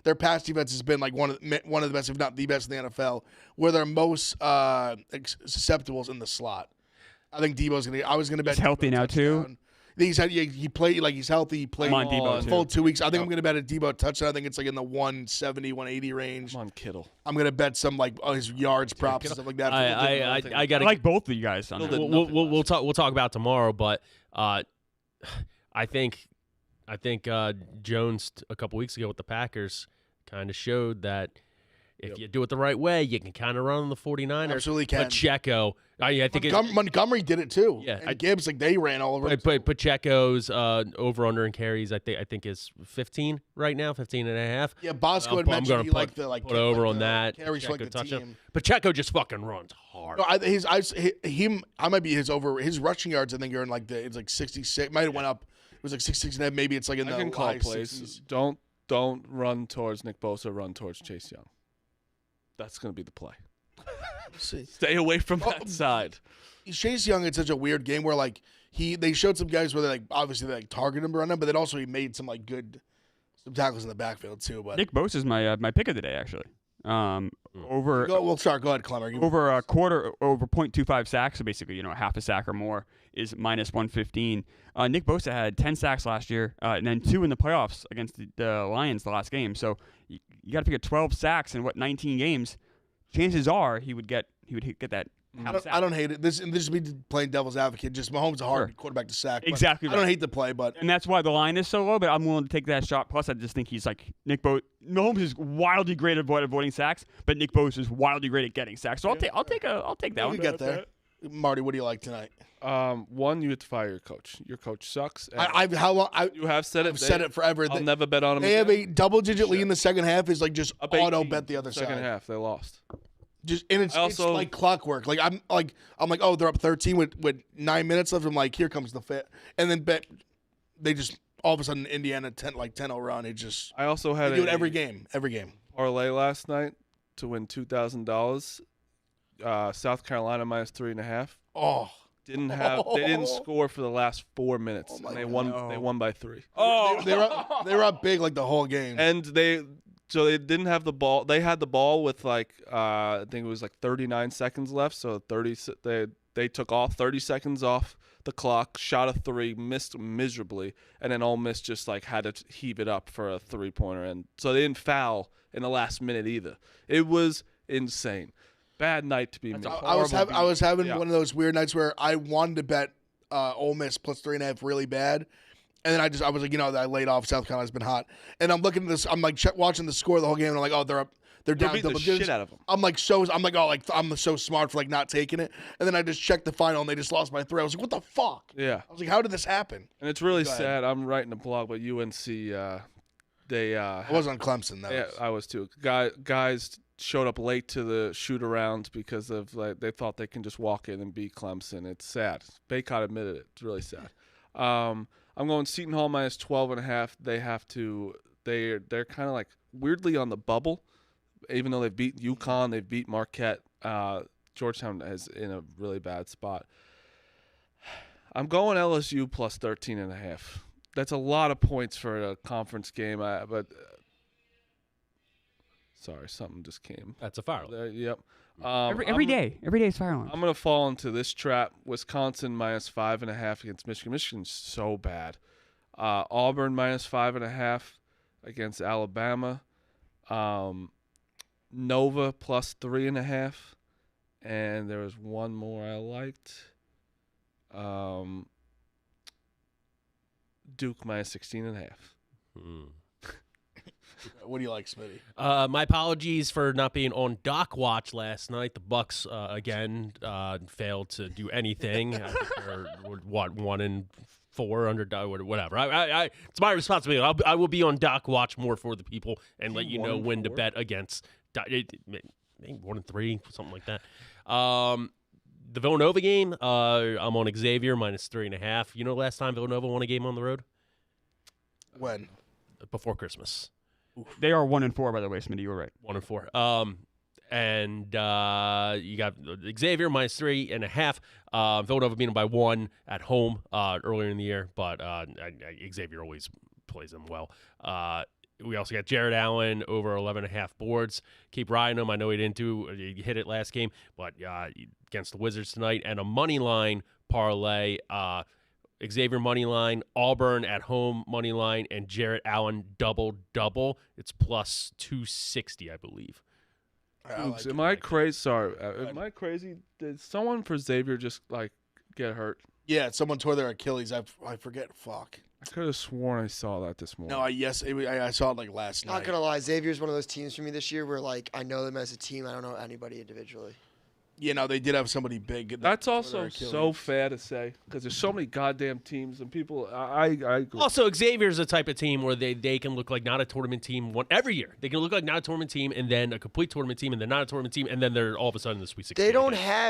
their pass defense has been like one of the best, if not the best in the NFL. Where they're most susceptible is in the slot. I think Debo's gonna. I was gonna bet He's healthy Debo now, too? touchdown. He played like he's healthy. He played I'm on Debo, too. full 2 weeks. I think I'm gonna bet a Debo touchdown. I think it's like in the 170, 180 range. Come on, Kittle. I'm gonna bet some like his yards, props, and stuff like that. I got I to like both of you guys on Still that. did we'll talk about tomorrow, but I think Jones a couple weeks ago with the Packers kind of showed that if you do it the right way, you can kind of run on the 49ers. Absolutely can. Pacheco, I think Montgomery did it too. Yeah, and Gibbs like they ran all over. him, but too. Pacheco's over under in carries I think is 15 right now, 15 and a half. Yeah, Bosco had I'm mentioned gonna he put, liked the put over like on the that. carries for, Pacheco like the touchdown. team. Pacheco just fucking runs hard. No, I might be his rushing yards. I think are in like it's like 66. Might have went up. It was like 66 and a half. Maybe it's like in I the can call high plays. 60s. Don't run towards Nick Bosa. Run towards Chase Young. That's going to be the play. See. Stay away from that side. Chase Young had such a weird game where like they showed some guys where they like obviously they like targeted him around him, but then also he made some like good tackles in the backfield too. But Nick Bosa is my pick of the day actually. Over Go ahead, Clemmer. over a quarter over 0.25 sacks, so basically half a sack or more is minus 115. Nick Bosa had 10 sacks last year, and then 2 in the playoffs against the Lions the last game. So you got to figure 12 sacks in 19 games. Chances are he would get that. I don't hate it. This is me playing devil's advocate. Just Mahomes is a hard quarterback to sack. Exactly. I don't hate the play, but and that's why the line is so low. But I'm willing to take that shot. Plus, I just think he's like Mahomes is wildly great at avoiding sacks, but Nick Bosa is wildly great at getting sacks. So I'll take that one. we get there. Marty, what do you like tonight? One, you have to fire your coach. Your coach sucks. You have said it. I've said it forever. I'll never bet on him. They have a double-digit lead in the second half. Is like just auto bet the other second side. half, they lost. It's like clockwork. Like I'm like, oh, they're up 13 with 9 minutes left. I'm like, here comes the fit, and then they just all of a sudden Indiana 10-0 run. It just I also had they do it every game. parlay last night to win $2,000. South Carolina minus 3.5. Oh, They didn't score for the last 4 minutes, and they won. They won by 3. oh, they were up big like the whole game. And they didn't have the ball. They had the ball with like I think it was like 39 seconds left. So they took all 30 seconds off the clock, shot a 3, missed miserably, and then Ole Miss just like had to heave it up for a 3-pointer, and so they didn't foul in the last minute either. It was insane. Bad night to be me. I was having one of those weird nights where I wanted to bet Ole Miss plus 3.5 really bad. And then I was like, I laid off. South Carolina's been hot, and I'm looking at this. I'm like watching the score the whole game, and I'm like, oh, they're up. They're down beat the double digits. shit out of them. I'm like, I'm so smart for like not taking it. And then I just checked the final, and they just lost by 3. I was like, what the fuck? Yeah. I was like, how did this happen? And it's really Go ahead. sad. I'm writing a blog, but UNC, they. I was on Clemson though. Yeah, I was too. Guys showed up late to the shoot around because of like they thought they can just walk in and beat Clemson. It's sad. Baycott admitted it. It's really sad. I'm going Seton Hall minus 12.5. They have to. They're kind of like weirdly on the bubble, even though they've beat UConn, they've beat Marquette. Georgetown is in a really bad spot. I'm going LSU plus 13.5. That's a lot of points for a conference game. Sorry, something just came. That's a foul. Yep. Every day is fire alarm. I'm going to fall into this trap. Wisconsin minus 5.5 against Michigan. Michigan's so bad. Auburn minus 5.5 against Alabama. Nova plus 3.5. And there was one more I liked. Duke minus 16.5. What do you like, Smitty? My apologies for not being on Doc Watch last night. The Bucks again failed to do anything. I think they're 1-4 under whatever. It's my responsibility. I will be on Doc Watch more for the people and let you know when to bet against. Maybe 1-3, something like that. The Villanova game, I'm on Xavier minus 3.5. You know, last time Villanova won a game on the road? When? Before Christmas. They are 1-4, by the way, Smitty. You were right. 1-4. And you got Xavier minus 3.5. Villanova beat them by 1 at home earlier in the year, but Xavier always plays them well. We also got Jared Allen over 11.5 boards. Keep riding him. I know he hit it last game, but against the Wizards tonight, and a money line parlay. Xavier money line, Auburn at home money line, and Jarrett Allen double. It's plus 260, I believe. Am I crazy? Sorry, am I crazy? Did someone for Xavier just like get hurt? Yeah, someone tore their Achilles. I forget. Fuck. I could have sworn I saw that this morning. No, I saw it like last night. Not gonna lie, Xavier's one of those teams for me this year where like I know them as a team. I don't know anybody individually. They did have somebody big. That's also so fair to say because there's so many goddamn teams and people. I agree. Also, Xavier's the type of team where they can look like not a tournament team every year. They can look like not a tournament team and then a complete tournament team and then not a tournament team and then they're all of a sudden the Sweet 16.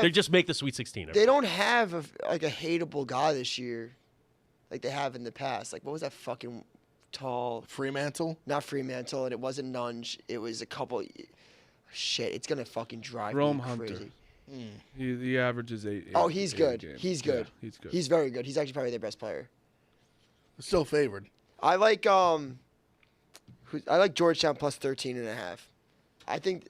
They just make the Sweet 16. They don't have a hateable guy this year, like they have in the past. Like what was that fucking tall Fremantle? Not Fremantle, and it wasn't Nunge. It was a couple. Shit, it's gonna fucking drive Rome me Hunter. crazy. He averages 8. Oh, he's 8 a good. game. He's good. Yeah, he's good. He's very good. He's actually probably their best player. Still favored. I like I like Georgetown plus 13.5. I think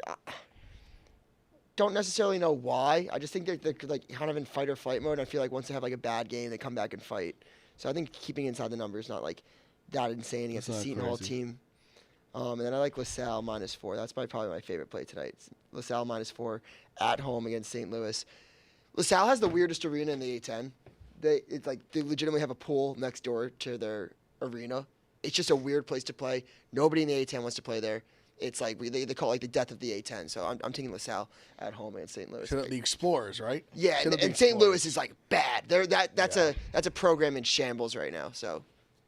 don't necessarily know why. I just think they're like kind of in fight or flight mode. I feel like once they have like a bad game, they come back and fight. So I think keeping inside the number is not like that insane against the That's not Seton Hall crazy. team. And then I like LaSalle -4. That's probably my favorite play tonight. It's LaSalle -4 at home against St. Louis. LaSalle has the weirdest arena in the A10. They legitimately have a pool next door to their arena. It's just a weird place to play. Nobody in the A10 wants to play there. It's like they call it like the death of the A10. So I'm taking LaSalle at home against St. Louis. Should have the Explorers, right? Yeah, Should have and the St. Explorers. Louis is like bad. That's a program in shambles right now. So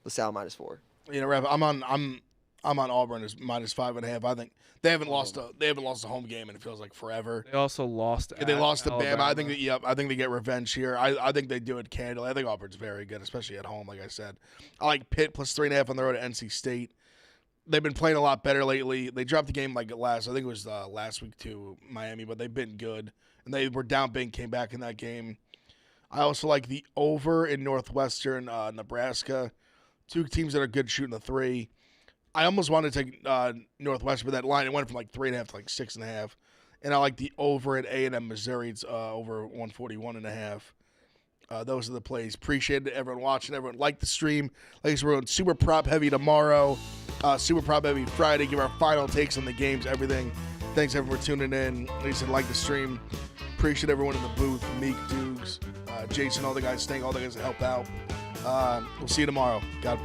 LaSalle -4. You know, Rev, I'm on Auburn as -5.5. I think they haven't lost a home game, and it feels like forever. They also lost. Yeah, they lost to Alabama. Bama. I think they get revenge here. I think they do it candidly. I think Auburn's very good, especially at home. Like I said, I like Pitt plus 3.5 on the road at NC State. They've been playing a lot better lately. They dropped the game I think it was last week to Miami, but they've been good, and they were down big, came back in that game. I also like the over in Northwestern Nebraska. Two teams that are good shooting the three. I almost wanted to take Northwestern, but that line, it went from like 3.5 to like 6.5. And I like the over at A&M Missouri. It's over 141.5. Those are the plays. Appreciate it, everyone watching. Everyone like the stream. Like I said, we're going super prop heavy tomorrow. Super prop heavy Friday. Give our final takes on the games, everything. Thanks, everyone, for tuning in. Like I said, like the stream. Appreciate everyone in the booth. Meek, Dukes, Jason, all the guys staying, all the guys that help out. We'll see you tomorrow. God